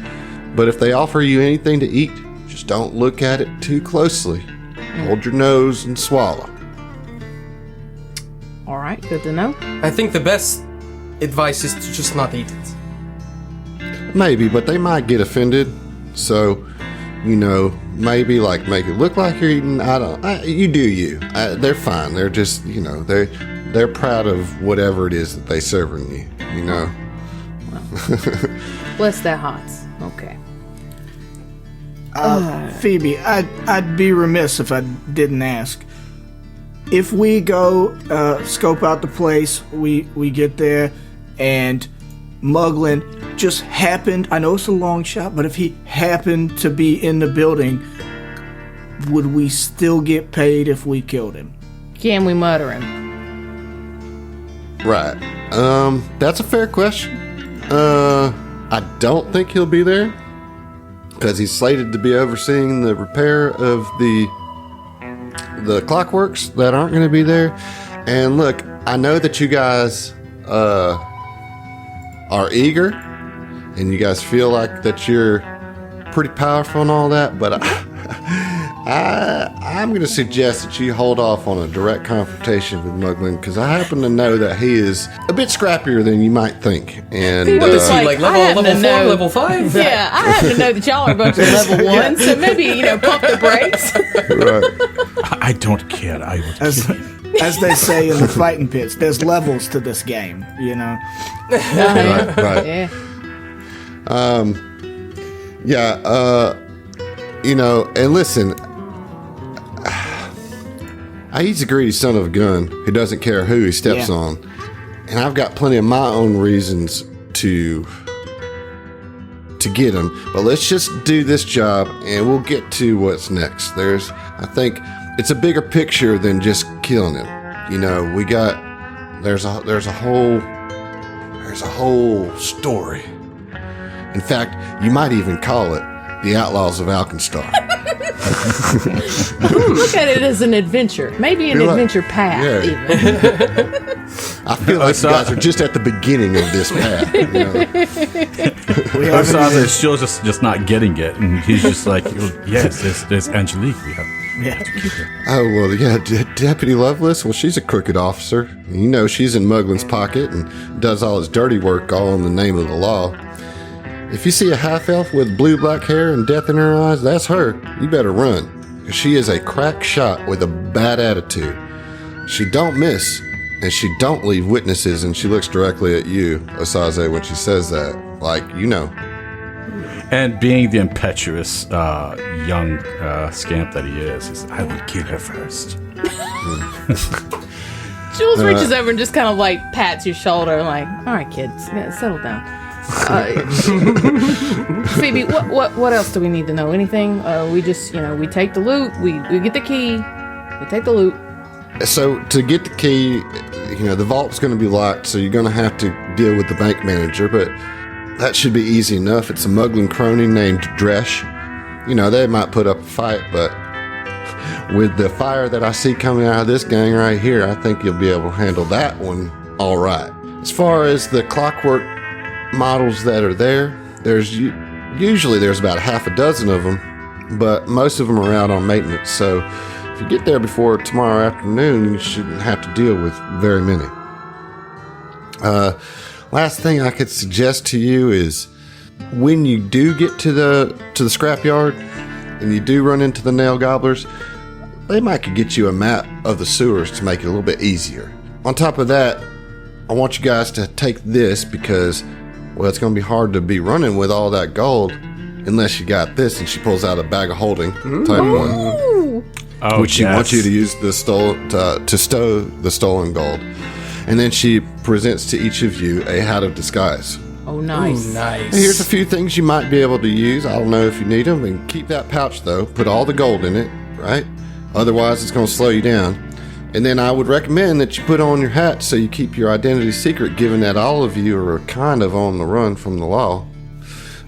but if they offer you anything to eat, just don't look at it too closely. Hold your nose and swallow. All right, good to know. I think the best advice is to just not eat it. Maybe, but they might get offended. So, maybe make it look like you're eating. You do you. They're fine. They're just, they're proud of whatever it is that they serving you. Bless their hearts. Okay. Phoebe, I'd be remiss if I didn't ask. If we go scope out the place, we get there, and Muglin just happened, I know it's a long shot, but if he happened to be in the building, would we still get paid if we killed him? Can we murder him? Right. That's a fair question. I don't think he'll be there, because he's slated to be overseeing the repair of the clockworks that aren't going to be there. And look, I know that you guys are eager, and you guys feel like that you're pretty powerful and all that, but I'm going to suggest that you hold off on a direct confrontation with Muglin, because I happen to know that he is a bit scrappier than you might think. And What is he, like I happen level to 4, know- level 5? Yeah, I happen to know that y'all are a bunch of level 1, so maybe, pump the brakes. right. I don't care. I would As, as they say in the fighting pits, there's levels to this game, Right. Yeah. And listen, he's a greedy son of a gun who doesn't care who he steps on. And I've got plenty of my own reasons to get him. But let's just do this job, and we'll get to what's next. I think it's a bigger picture than just killing him. There's a whole story. In fact, you might even call it The Outlaws of Alkenstar. Look at it as an adventure. Maybe an adventure path, Yeah. even. I feel like you guys are just at the beginning of this path. Osaze is still just not getting it, and he's just like, yes, there's Angelique. We have to keep her. Oh, well, yeah, Deputy Lovelace, well, she's a crooked officer. She's in Muglin's pocket and does all his dirty work all in the name of the law. If you see a half-elf with blue-black hair and death in her eyes, that's her. You better run, 'cause she is a crack shot with a bad attitude. She don't miss, and she don't leave witnesses, and she looks directly at you, Osaze, when she says that. And being the impetuous young scamp that he is, he's, I will kill her first. Jules reaches over and just kind of pats your shoulder, like, all right, kids, settle down. Phoebe, what else do we need to know? Anything? We just, we take the loot, we get the key, we take the loot. So to get the key, the vault's going to be locked, so you're going to have to deal with the bank manager, but that should be easy enough. It's a Muglin crony named Dresh. They might put up a fight, but with the fire that I see coming out of this gang right here, I think you'll be able to handle that one all right. As far as the clockwork models that are there, usually there's about half a dozen of them, but most of them are out on maintenance, so if you get there before tomorrow afternoon, you shouldn't have to deal with very many. Last thing I could suggest to you is when you do get to the scrapyard and you do run into the nail gobblers, they might could get you a map of the sewers to make it a little bit easier. On top of that, I want you guys to take this because, well, it's going to be hard to be running with all that gold unless you got this. And she pulls out a bag of holding type one, which she wants you to use to stow the stolen gold. And then she presents to each of you a hat of disguise. Oh, nice. Ooh, nice. And here's a few things you might be able to use. I don't know if you need them. And keep that pouch, though. Put all the gold in it, right? Otherwise, it's going to slow you down. And then I would recommend that you put on your hat so you keep your identity secret, given that all of you are kind of on the run from the law.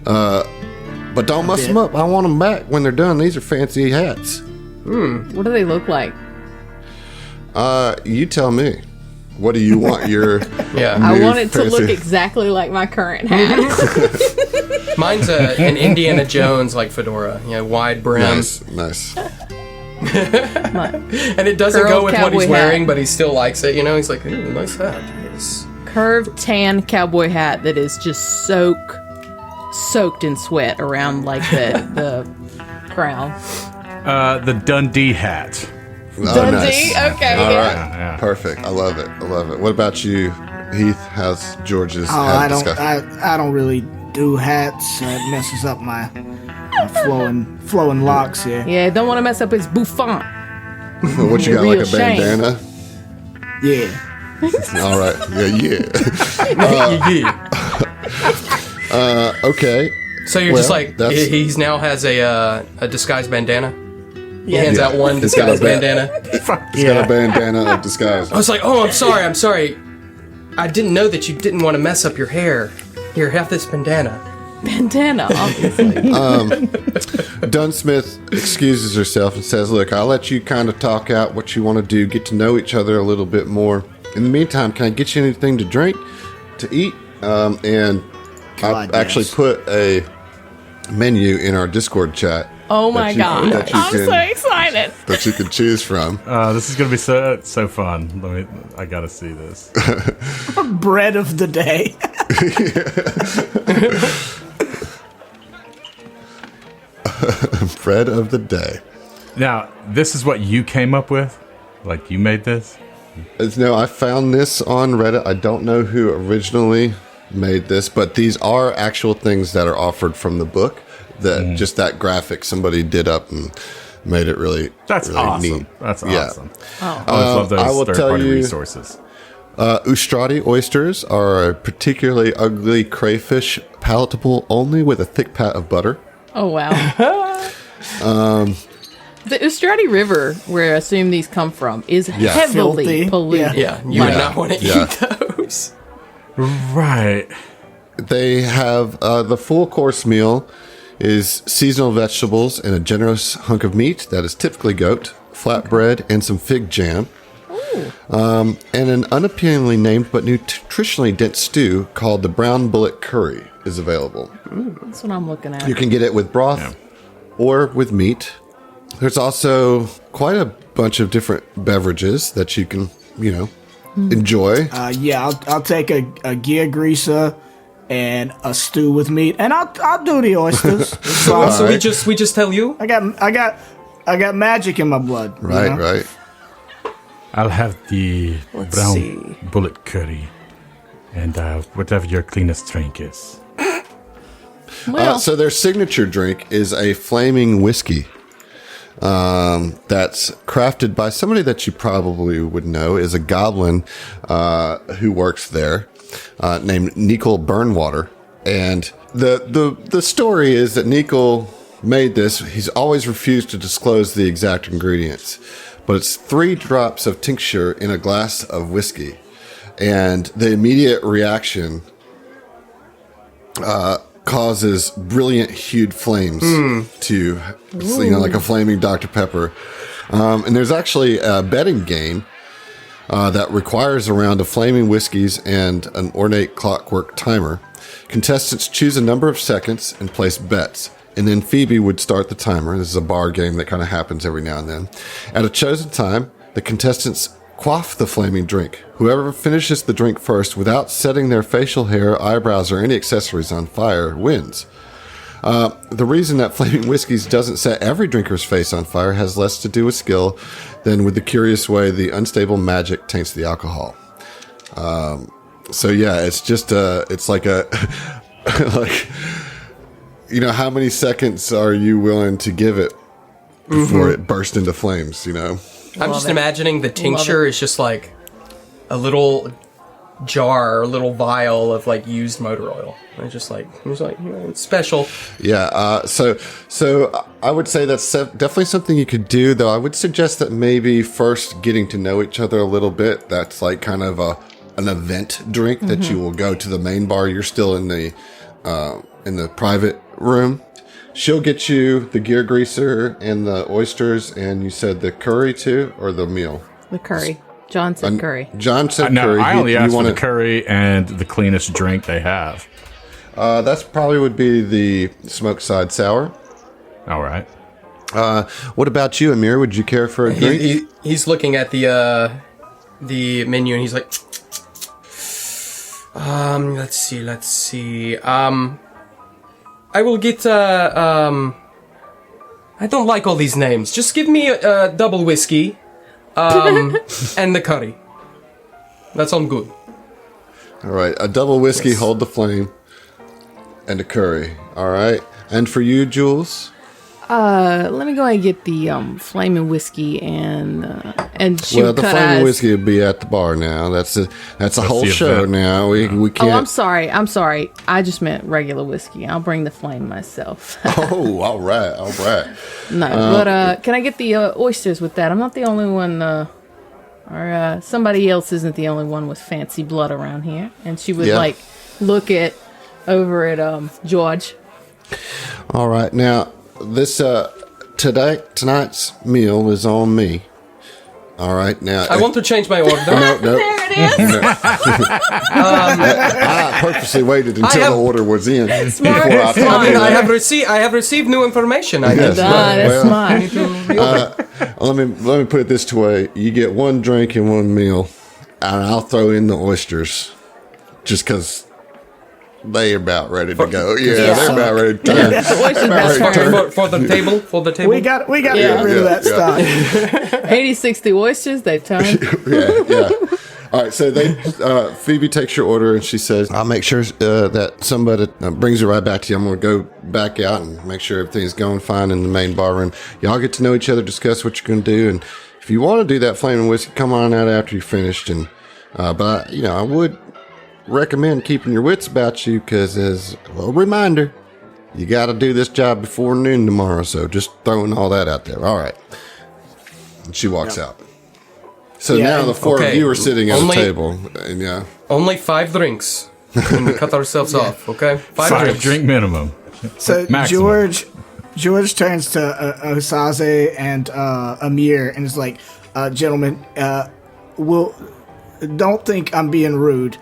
But don't muss them up. I want them back when they're done. These are fancy hats. What do they look like? You tell me. What do you want your I want it to look exactly like my current hat. Mine's an Indiana Jones like fedora, wide brim. Nice. And it doesn't go with what he's wearing, but he still likes it. He's like, ooh, nice hat. Yes. Curved tan cowboy hat that is just soaked in sweat around like the crown. The Dundee hat. Dundee? Nice. Okay. All right. Yeah. Perfect. I love it. What about you, Heath? How's George's hat disguise? I don't really do hats. It messes up my flowing locks here. Yeah, don't want to mess up his bouffant. What you got, Real like a bandana? Yeah. All right. Yeah. Okay. So you're just like, he now has a disguise bandana? He hands out one He's got disguise bandana? He's got a bandana of disguise. I was like, oh, I'm sorry. I didn't know that you didn't want to mess up your hair. Here, have this bandana. Bandana, obviously. Dunsmith excuses herself and says, look, I'll let you kind of talk out what you want to do, get to know each other a little bit more. In the meantime, can I get you anything to drink, to eat? And I actually put a menu in our Discord chat. Oh my God. I'm so excited. That you can choose from. This is going to be so fun. I got to see this. Bread of the day. Bread of the day. Now, this is what you came up with? Like, you made this? No, I found this on Reddit. I don't know who originally made this, but these are actual things that are offered from the book. That just that graphic somebody did up and made it really That's really awesome. neat. That's Yeah. awesome. I always love those third-party resources. Ustrati oysters are a particularly ugly crayfish, palatable only with a thick pat of butter. Oh, wow. The Ustrati River, where I assume these come from, is heavily Filthy. polluted. Yeah, you would not want to eat those. Right. They have the full course meal is seasonal vegetables and a generous hunk of meat that is typically goat, flatbread, and some fig jam. And an unappealingly named but nutritionally dense stew called the brown bullet curry is available. That's what I'm looking at. You can get it with broth or with meat. There's also quite a bunch of different beverages that you can, enjoy. I'll take a gear greaser and a stew with meat, and I'll do the oysters. So we just tell you. I got magic in my blood. Right. I'll have the brown bullet curry and whatever your cleanest drink is. Well, So their signature drink is a flaming whiskey that's crafted by somebody that you probably would know is a goblin who works there named Nicol Burnwater. And the story is that Nicol made this. He's always refused to disclose the exact ingredients, but it's 3 drops of tincture in a glass of whiskey. And the immediate reaction causes brilliant hued flames to, like a flaming Dr. Pepper. And there's actually a betting game that requires a round of flaming whiskeys and an ornate clockwork timer. Contestants choose a number of seconds and place bets. and then Phoebe would start the timer. This is a bar game that kind of happens every now and then. At a chosen time, the contestants quaff the flaming drink. Whoever finishes the drink first without setting their facial hair, eyebrows, or any accessories on fire wins. The reason that flaming whiskeys doesn't set every drinker's face on fire has less to do with skill than with the curious way the unstable magic taints the alcohol. So yeah, it's just it's like a like, you know, how many seconds are you willing to give it before it bursts into flames? You know, I'm just imagining the tincture is just like a little jar, a little vial of like used motor oil. And it's it's special. Yeah. So I would say that's definitely something you could do. Though I would suggest that maybe first getting to know each other a little bit. That's like kind of an event drink that you will go to the main bar. You're still in the private room. She'll get you the gear greaser and the oysters, and you said the curry too, or the meal? The curry. John said curry. John said No, curry. I only asked for the want curry and the cleanest drink they have. That's probably would be the smoked side sour. All right. What about you, Amir? Would you care for a drink? He's looking at the menu and he's like, let's see. I will get I don't like all these names. Just give me a double whiskey, and the curry. That's all good. All right, a double whiskey, hold the flame, and a curry. All right, and for you, Jules. Let me go ahead and get the flaming whiskey and shoot. Well, the flaming whiskey will be at the bar now. That's a whole show now. We can't. Oh, I'm sorry. I just meant regular whiskey. I'll bring the flame myself. Oh, all right. No, but can I get the oysters with that? I'm not the only one, or somebody else isn't the only one with fancy blood around here. And she would look over at George. All right, now this tonight's meal is on me. All right, now I want to change my order. No. There it is. I purposely waited until the order was in Smart. before I told you. I have received new information. Yes, That's smart. let me put it this way: you get one drink and one meal, and I'll throw in the oysters, just because they're about ready to go. Yeah, they're about ready to turn. For the table. We got to get rid of that stock. 80-60 oysters, they turn. Yeah. All right, so Phoebe takes your order and she says, I'll make sure that somebody brings it right back to you. I'm going to go back out and make sure everything's going fine in the main bar room. Y'all get to know each other, discuss what you're going to do. And if you want to do that flaming whiskey, come on out after you're finished. And but I would recommend keeping your wits about you, because as a reminder, you got to do this job before noon tomorrow. So just throwing all that out there. All right. And she walks out. So now the four of you are sitting at a table, and only 5 drinks, and we cut ourselves off. Okay, 5 drinks. Drink minimum. So Maximum. George turns to Osaze and Amir and is like, "Gentlemen, don't think I'm being rude.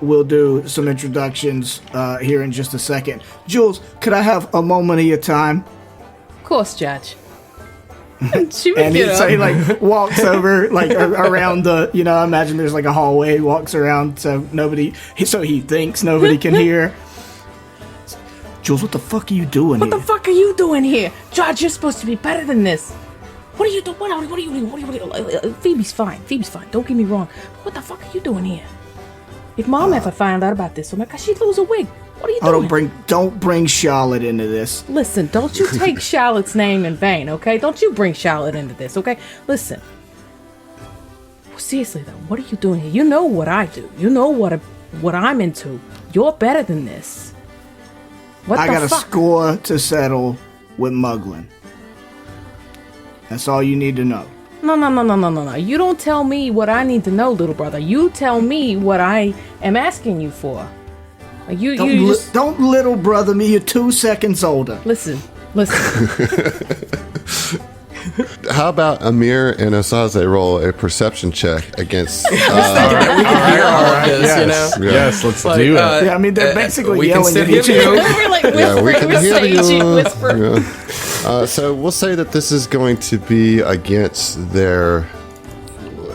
We'll do some introductions here in just a second. Jules, could I have a moment of your time?" Of course, Judge. She would And get up. so he walks over around the, I imagine there's like a hallway. He walks around so he thinks nobody can hear. Jules, what the fuck are you doing What here? the fuck are you doing here? Judge, you're supposed to be better than this. What are you doing? What are you doing? Phoebe's fine. Don't get me wrong. What the fuck are you doing here? If Mom ever found out about this, oh my God, she'd lose a wig. What are you doing? Don't bring Charlotte into this. Listen, don't you take Charlotte's name in vain, okay? Don't you bring Charlotte into this, okay? Listen. Well, seriously though, what are you doing here? You know what I do. You know what I'm into. You're better than this. I got a score to settle with Muglin. That's all you need to know. No. You don't tell me what I need to know, little brother. You tell me what I am asking you for. Like Don't little brother me. You're 2 seconds older. Listen. How about Amir and Osaze roll a perception check against? We can hear all of this, you know. Yes, let's Like, do it. Yeah, I mean, they're basically we can yelling still at hear each you. other. We're like Yeah, we whispering. can hear We say you. whisper. Yeah. So we'll say that this is going to be against their,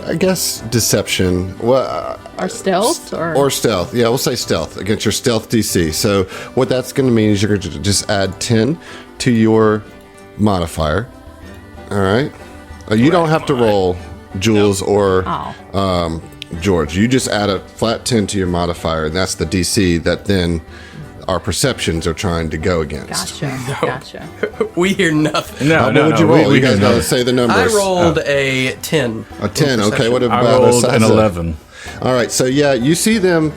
I guess, deception. Well, Or stealth, or stealth. Yeah, we'll say stealth against your stealth DC. So what that's going to mean is you're going to just add 10 to your modifier. All right. You don't have to roll, Jules or George. You just add a flat 10 to your modifier, and that's the DC that then our perceptions are trying to go against. Gotcha. We hear nothing. No, What would you roll? You guys know. gotta say the I numbers. rolled a 10. A 10. Okay. What I about rolled an Osaze? 11. All right, so yeah, you see them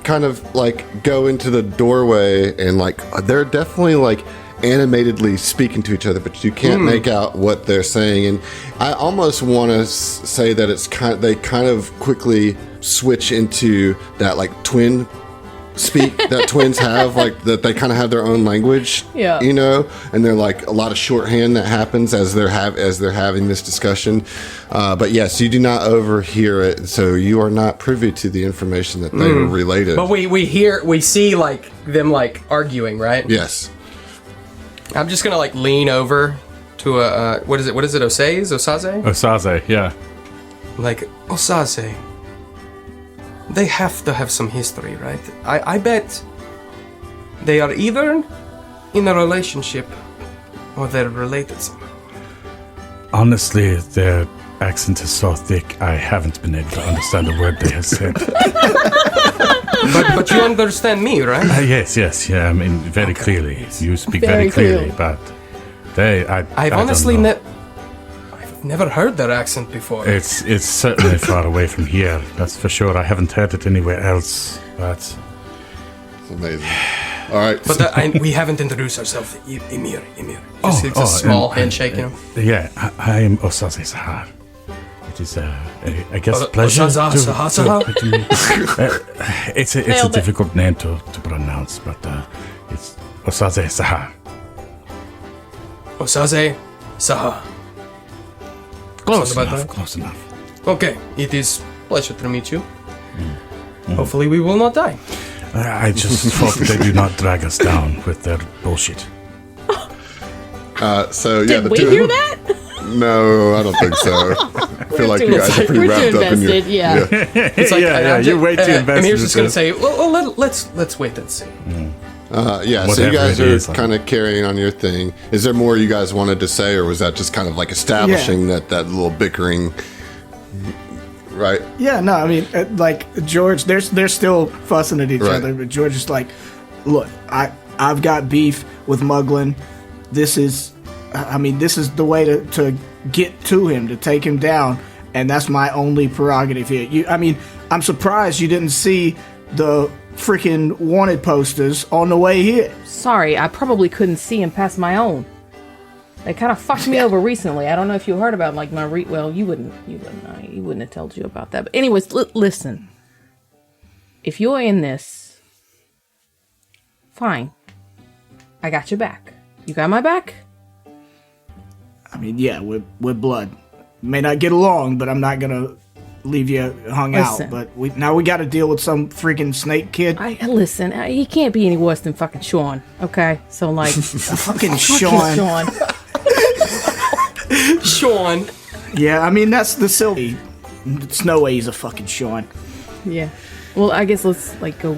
kind of like go into the doorway and like they're definitely like animatedly speaking to each other, but you can't make out what they're saying. And I almost want to say that it's they kind of quickly switch into that like twin speak that twins have, like that they kind of have their own language, you know, and they're like a lot of shorthand that happens as they're having this discussion. But yes, you do not overhear it, so you are not privy to the information that they were related. But we see like them like arguing, right? Yes. I'm just gonna like lean over to a what is it? Osaze? Osaze, yeah. Like Osaze. They have to have some history, right? I bet they are either in a relationship or they're related somehow. Honestly, their accent is so thick, I haven't been able to understand a word they have said. But you understand me, right? Yes, yeah, I mean, very clearly. You speak very clearly, but I've honestly never heard their accent before. It's certainly far away from here, that's for sure. I haven't heard it anywhere else, but... It's amazing. All right. But we haven't introduced ourselves. Emir. It's a small handshake, you know? Yeah, I am Osaze Sahar. It is, I guess, pleasure Osaze to meet. It's a difficult name to pronounce, but it's Osaze Sahar. Osaze Sahar. Close enough. Okay, it is a pleasure to meet you. Hopefully we will not die. I just hope they do not drag us down with their bullshit. So yeah, Did we hear that? No, I don't think so. I feel like you guys are pretty wrapped up in your. Yeah. It's like, you're way too invested. Emir's just in going to this. say, well, let's wait and see. Yeah, so you Whatever guys it are is, like- kind of carrying on your thing. Is there more you guys wanted to say, or was that just kind of like establishing that little bickering? Right. Yeah, no, I mean, like George, they're still fussing at each other, but George is like, look, I've got beef with Muglin. This is the way to get to him, to take him down, and that's my only prerogative here. I'm surprised you didn't see the freaking wanted posters on the way here. Sorry, I probably couldn't see him past my own. They kind of fucked me over recently. I don't know if you heard about like my well, you wouldn't have told you about that. But anyways, listen. If you're in this, fine. I got your back. You got my back? I mean, yeah, we're blood. May not get along, but I'm not gonna leave you hung Listen. out. But we got to deal with some freaking snake kid. Listen, he can't be any worse than fucking Sean. Okay, so like fucking Sean. Sean. Yeah, I mean that's the Sylvie. It's no way he's a fucking Sean. Yeah. Well, I guess let's like go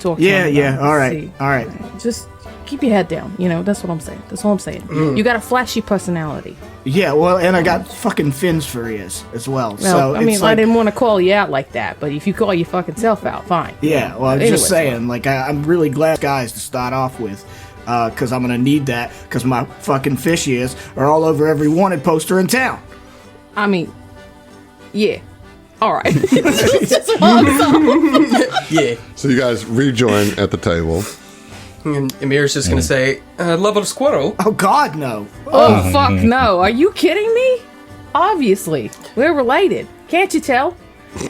talk. Yeah, to him yeah. about it, All right. see. Just keep your head down. You know, that's what I'm saying. That's all I'm saying. You got a flashy personality. Yeah, well, and I got fucking fins for ears as well. Well, So I mean, it's like, I didn't want to call you out like that, but if you call your fucking self out, fine. yeah, well, I'm Anyways, just saying, like, I'm really glad guys to start off with, because I'm gonna need that, because my fucking fish ears are all over every wanted poster in town. I mean, yeah. All right. Just awesome. Yeah. So you guys rejoin at the table. And Emir's just going to say, love of squirrel. Oh God, no! Oh, fuck no. Are you kidding me? Obviously. We're related. Can't you tell?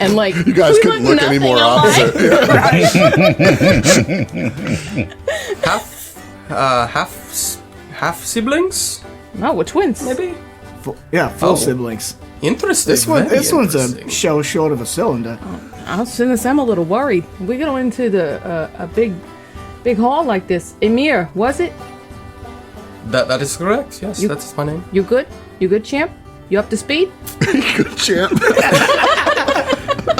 And like, You guys we couldn't look any more alike. opposite. Half siblings, No, we're twins. maybe? Full siblings. Interesting. This one's interesting. a shell short of a cylinder. I was gonna say I'm a little worried. We go into a big hall like this. Emir, was it? That is correct. Yes, that's my name. You good? You good, champ? You up to speed? Good champ.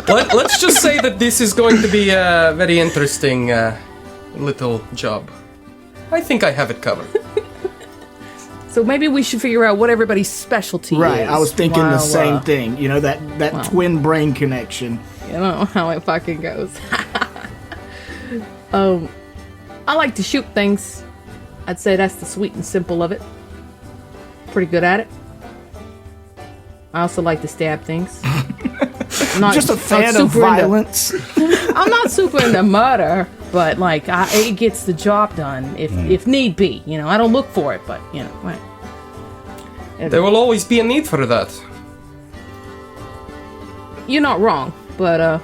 Let's just say that this is going to be a very interesting little job. I think I have it covered. So maybe we should figure out what everybody's specialty is. Right, I was thinking the while, same thing. You know, that twin brain connection. You know how it fucking goes. I like to shoot things. I'd say that's the sweet and simple of it. Pretty good at it. I also like to stab things. I'm not Just a fan of violence. I'm not super into murder, but like it gets the job done if need be. You know, I don't look for it, but you know, right. There will always be a need for that. You're not wrong, but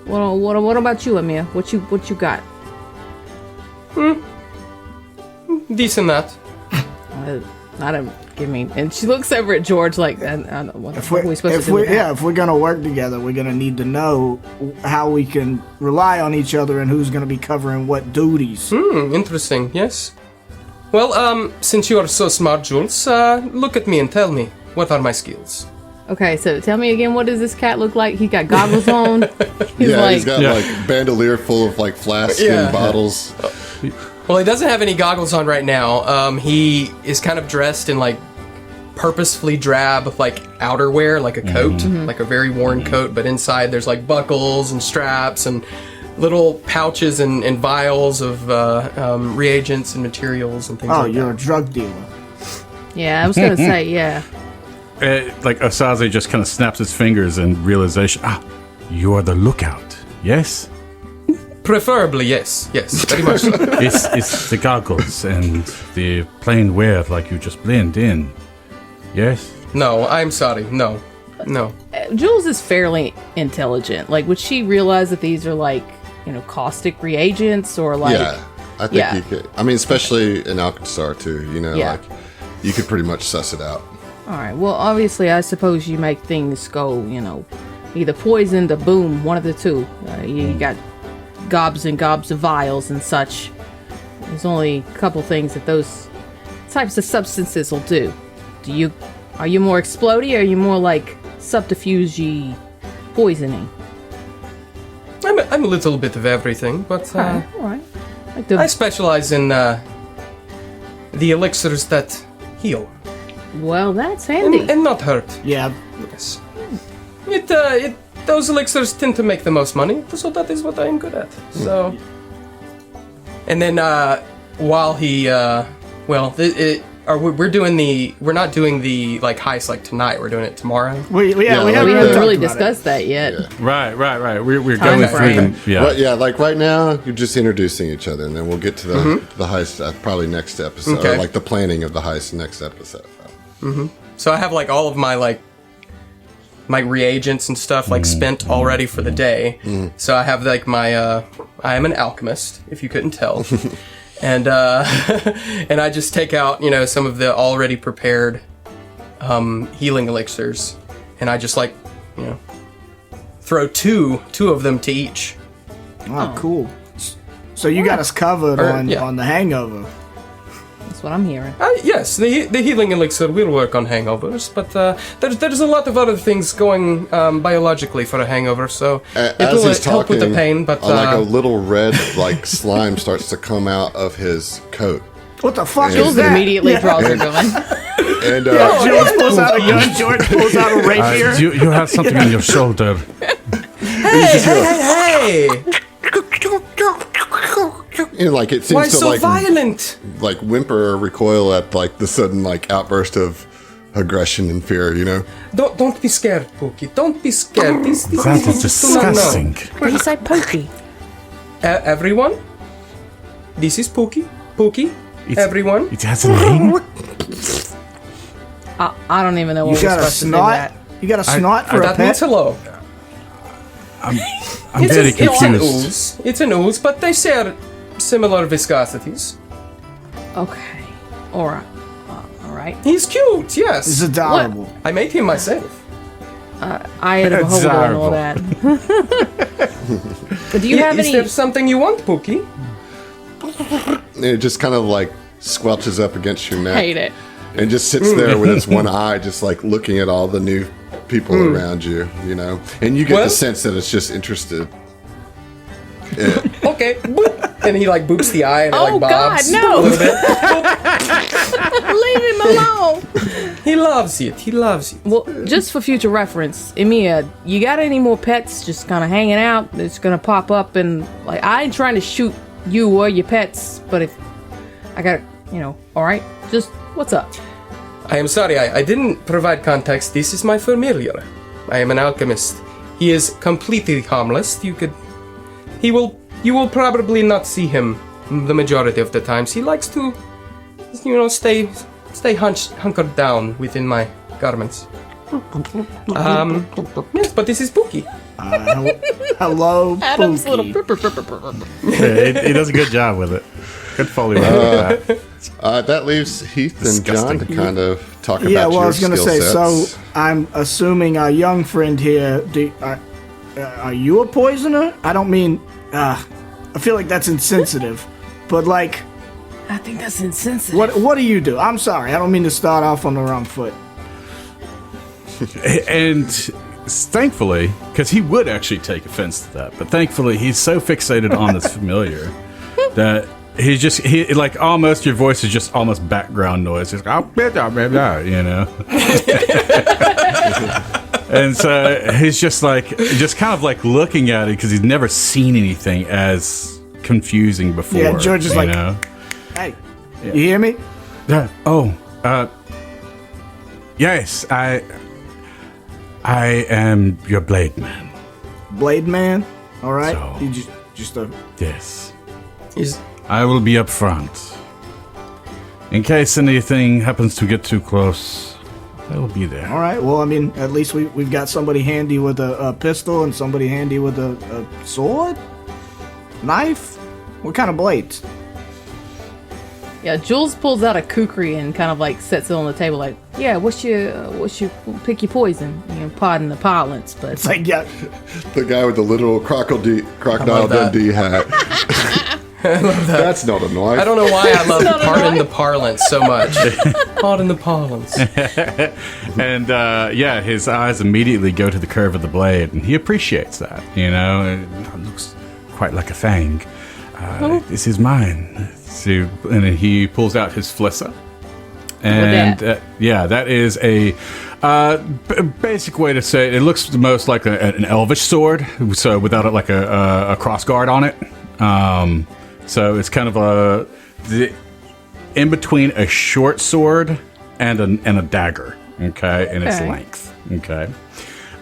what about you, Amir? What you got? Decent that. I don't give me. And she looks over at George like, I don't know, what are we supposed to do? With that? If we're gonna work together, we're gonna need to know how we can rely on each other and who's gonna be covering what duties. Interesting. Yes. Well, since you are so smart, Jules, look at me and tell me, what are my skills? Okay, so tell me again, what does this cat look like? He got goggles on. He's He's got like bandolier full of like flasks and bottles. Well, he doesn't have any goggles on right now. He is kind of dressed in like purposefully drab like outerwear, like a coat, like a very worn coat, but inside there's like buckles and straps and little pouches and vials of reagents and materials and things like that. Oh, you're a drug dealer. Yeah, I was gonna say, yeah. Like Asaze just kind of snaps his fingers in realization. You are the lookout, yes? Preferably, yes, very much so. It's the goggles and the plain wear, like you just blend in, yes? No, I'm sorry, no. Jules is fairly intelligent. Like, would she realize that these are like, you know, caustic reagents or like? Yeah, I think you could. I mean, especially in Alkenstar too. You know, like you could pretty much suss it out. All right. Well, obviously, I suppose you make things go, you know, either poisoned or boom, one of the two. You got gobs and gobs of vials and such. There's only a couple things that those types of substances will do. Are you more explodey or are you more like subterfuge poisoning? I'm a little bit of everything, but all right. I specialize in the elixirs that heal. Well, that's handy. And not hurt. Yeah. Yes. Those elixirs tend to make the most money, so that is what I am good at. So, and then while he, we're not doing the like heist like tonight. We're doing it tomorrow. We haven't really discussed that yet. Yeah. Right. We're going through them. Yeah. But yeah, like right now, you're just introducing each other, and then we'll get to the heist probably next episode, or like the planning of the heist next episode. So I have like all of my my reagents and stuff like spent already for the day. So I have like my I am an alchemist, if you couldn't tell. And and I just take out, you know, some of the already prepared healing elixirs, and I just like, you know, throw two of them to each. Oh, cool. So you got us covered on the hangover. That's what I'm hearing. Yes, the healing elixir will work on hangovers, but there's a lot of other things going biologically for a hangover, so it will help with the pain. But like a little red like slime starts to come out of his coat. What the fuck Jules is that? immediately draws her gun. And George pulls out a gun. George pulls out a rapier. You have something on your shoulder. Hey! And like it seems Why to so like violent? Like whimper or recoil at like the sudden like outburst of aggression and fear, you know. Don't be scared, Pookie. Don't be scared. These That is disgusting. Did he say pokey? Everyone, this is Pookie. Pookie. Everyone. It has a name? I don't even know what You we're got a supposed to do snot? that. You got a snot for a That means pet? hello. I'm very It's an confused. ooze. It's an ooze, but they share similar viscosities. Okay. All right. right? He's cute, yes. It's adorable. I made him myself. I had a beholder and all that. But do you have Is any? there something you want, Pookie? It just kind of like squelches up against your neck. Hate it. And just sits there with its one eye, just like looking at all the new people around you, you know? And you get Well- the sense that it's just interested. Yeah. Okay. Boop. And he like boops the eye and it Oh like bobs God, no! a little bit. Leave him alone. He loves it. He loves it. Well, just for future reference, Emiya, you got any more pets just kind of hanging out? It's gonna pop up and like I ain't trying to shoot you or your pets, but if I got, all right, just what's up? I am sorry, I didn't provide context. This is my familiar. I am an alchemist. He is completely harmless. You will probably not see him the majority of the times. He likes to, stay hunkered down within my garments. Yes, but this is Pookie. Hello, Adam's Pookie. Yeah, he does a good job with it. Good Foley work with that. That leaves Heath and John to kind of talk about Yeah, well, I your was going to skill say, sets. so I'm assuming our young friend here, are you a poisoner? I don't mean, I feel like that's insensitive, but like, I think that's insensitive. what do you do? I'm sorry, I don't mean to start off on the wrong foot. And thankfully, because he would actually take offense to that, but thankfully he's so fixated on this familiar that he like almost your voice is just almost background noise. It's like, you know. And so he's just kind of like looking at it because he's never seen anything as confusing before. Yeah, George is you like, know? Hey, you hear me? Yes, I am your blade man. Blade man? All right. So- You just a Yes. He's I will be up front. In case anything happens to get too close, I will be there. all right. Well, I mean, at least we've got somebody handy with a pistol and somebody handy with a sword, knife. What kind of blades? Yeah, Jules pulls out a kukri and kind of like sets it on the table, like, yeah, what's your pick your poison? Pardon the parlance, but It's like, yeah, The guy with the literal crocodile that. Dundee hat. That's not a knife. I don't know why I love not a pardon knife. the parlance so much. Pardon the parlance. And his eyes immediately go to the curve of the blade, and he appreciates that. It looks quite like a fang. This is mine. So, and then he pulls out his flissa. And that is a basic way to say it. It looks the most like an elvish sword, so without like a crossguard on it. So it's kind of in between a short sword and a dagger, okay, in its length, okay.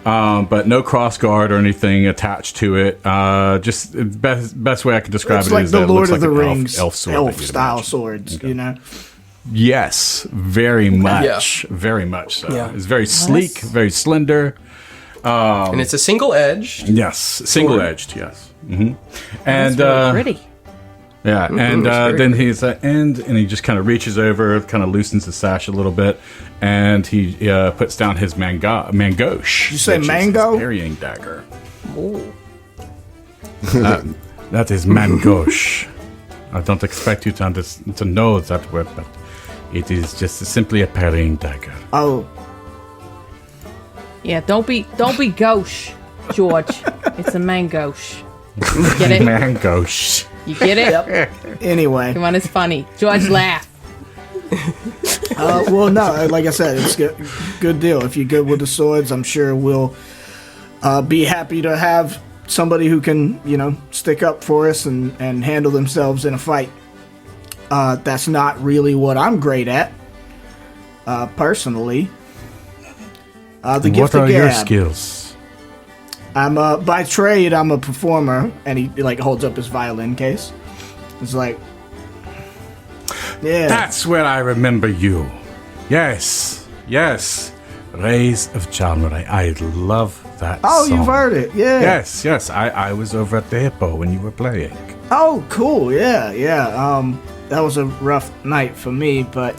But no crossguard or anything attached to it. Just best way I could describe it's it like is the that it Lord looks of like the an Rings elf sword, that you'd style imagine. swords. Okay. Yes, very much, very much so. Yeah. It's very sleek, very slender. And it's a single edge. Yes, single-edged. Yes, and pretty. yeah, and very then he's and he just kind of reaches over, kind of loosens the sash a little bit, and he puts down his mangosh. You say which is mango? his parrying dagger. That is mangosh. I don't expect you to know that word, but it is just simply a parrying dagger. Oh, Yeah, don't be gauche, George. It's a mangosh. You get it? Mangosh. You get it? anyway. Come on, it's funny. George, laugh. Well, no, like I said, it's good deal. If you're good with the swords, I'm sure we'll be happy to have somebody who can, stick up for us and handle themselves in a fight. That's not really what I'm great at, personally. The gift What are of your gab. skills? I'm by trade, I'm a performer, and he like holds up his violin case. It's like, yeah. That's where I remember you. Yes. Rays of Chalmeray. I love that Oh, song. you've heard it, yeah. Yes. I was over at the Hippo when you were playing. Oh, cool. Yeah. That was a rough night for me, but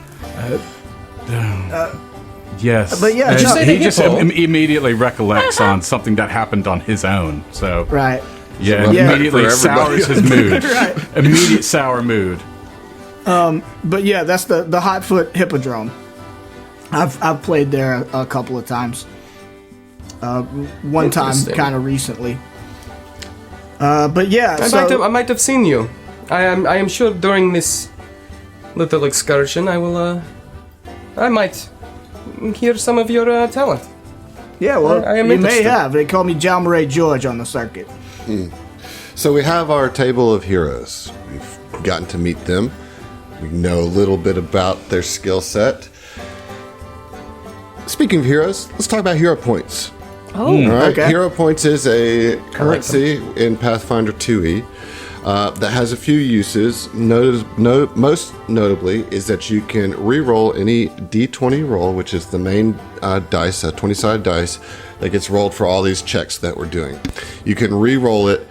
Yes. But yeah, And Did you say the he just hippo? Immediately recollects on something that happened on his own. So right. yeah, Yeah. immediately For everybody. sours his mood. Right. Immediate sour mood. But yeah, that's the Hotfoot Hippodrome. I've played there a couple of times. One time, Interesting. kind of recently. But yeah, I might have seen you. I am sure during this little excursion I might hear some of your talent. yeah. Well, I am you may interested. have. They call me John Murray George on the circuit. So we have our table of heroes. We've gotten to meet them. We know a little bit about their skill set. Speaking of heroes, let's talk about hero points. Oh, All right, Okay. hero points is a currency in Pathfinder 2e that has a few uses. Most notably is that you can re-roll any d20 roll, which is the main dice, a 20-sided dice that gets rolled for all these checks that we're doing. You can re-roll it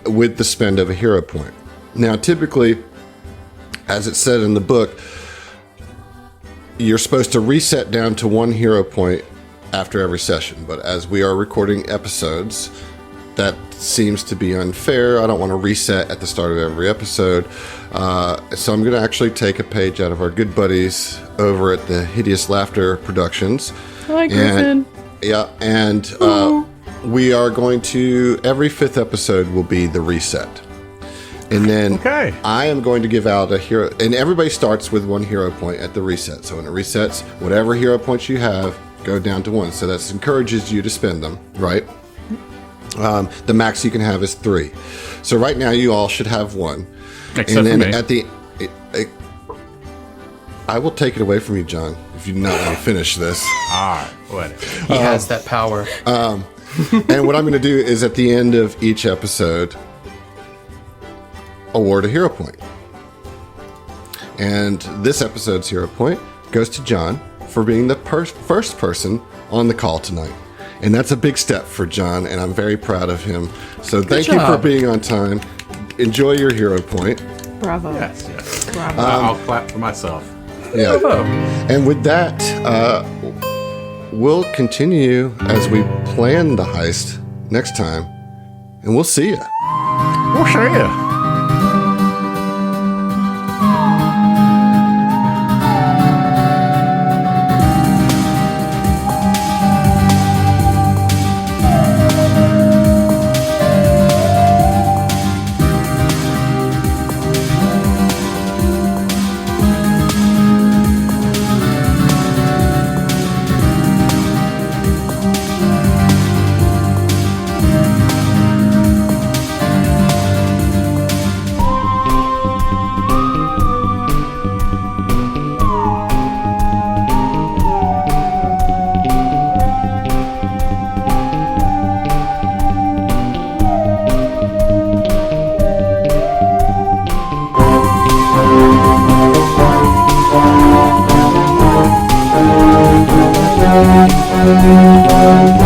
with the spend of a hero point. Now, typically, as it said in the book, you're supposed to reset down to 1 hero point after every session, but as we are recording episodes, that seems to be unfair. I don't want to reset at the start of every episode, so I'm going to actually take a page out of our good buddies over at the Hideous Laughter Productions. Hi, Griffin. And we are going to, every 5th episode will be the reset. And then Okay. I am going to give out a hero, and everybody starts with 1 hero point at the reset. So when it resets, whatever hero points you have go down to 1. So that encourages you to spend them, right? The max you can have is 3. So right now you all should have 1. Except and then for me. at the, I will take it away from you, John, if you do not want to finish this. All right, whatever. He has that power. And what I'm going to do is at the end of each episode, award a hero point. And this episode's hero point goes to John for being the first person on the call tonight. And that's a big step for John, and I'm very proud of him. So thank you for job. being on time. Enjoy your hero point. Bravo. Yes, yes. Bravo. I'll clap for myself. Yeah. And with that, we'll continue as we plan the heist next time. And we'll see you. We'll show you. Thank you.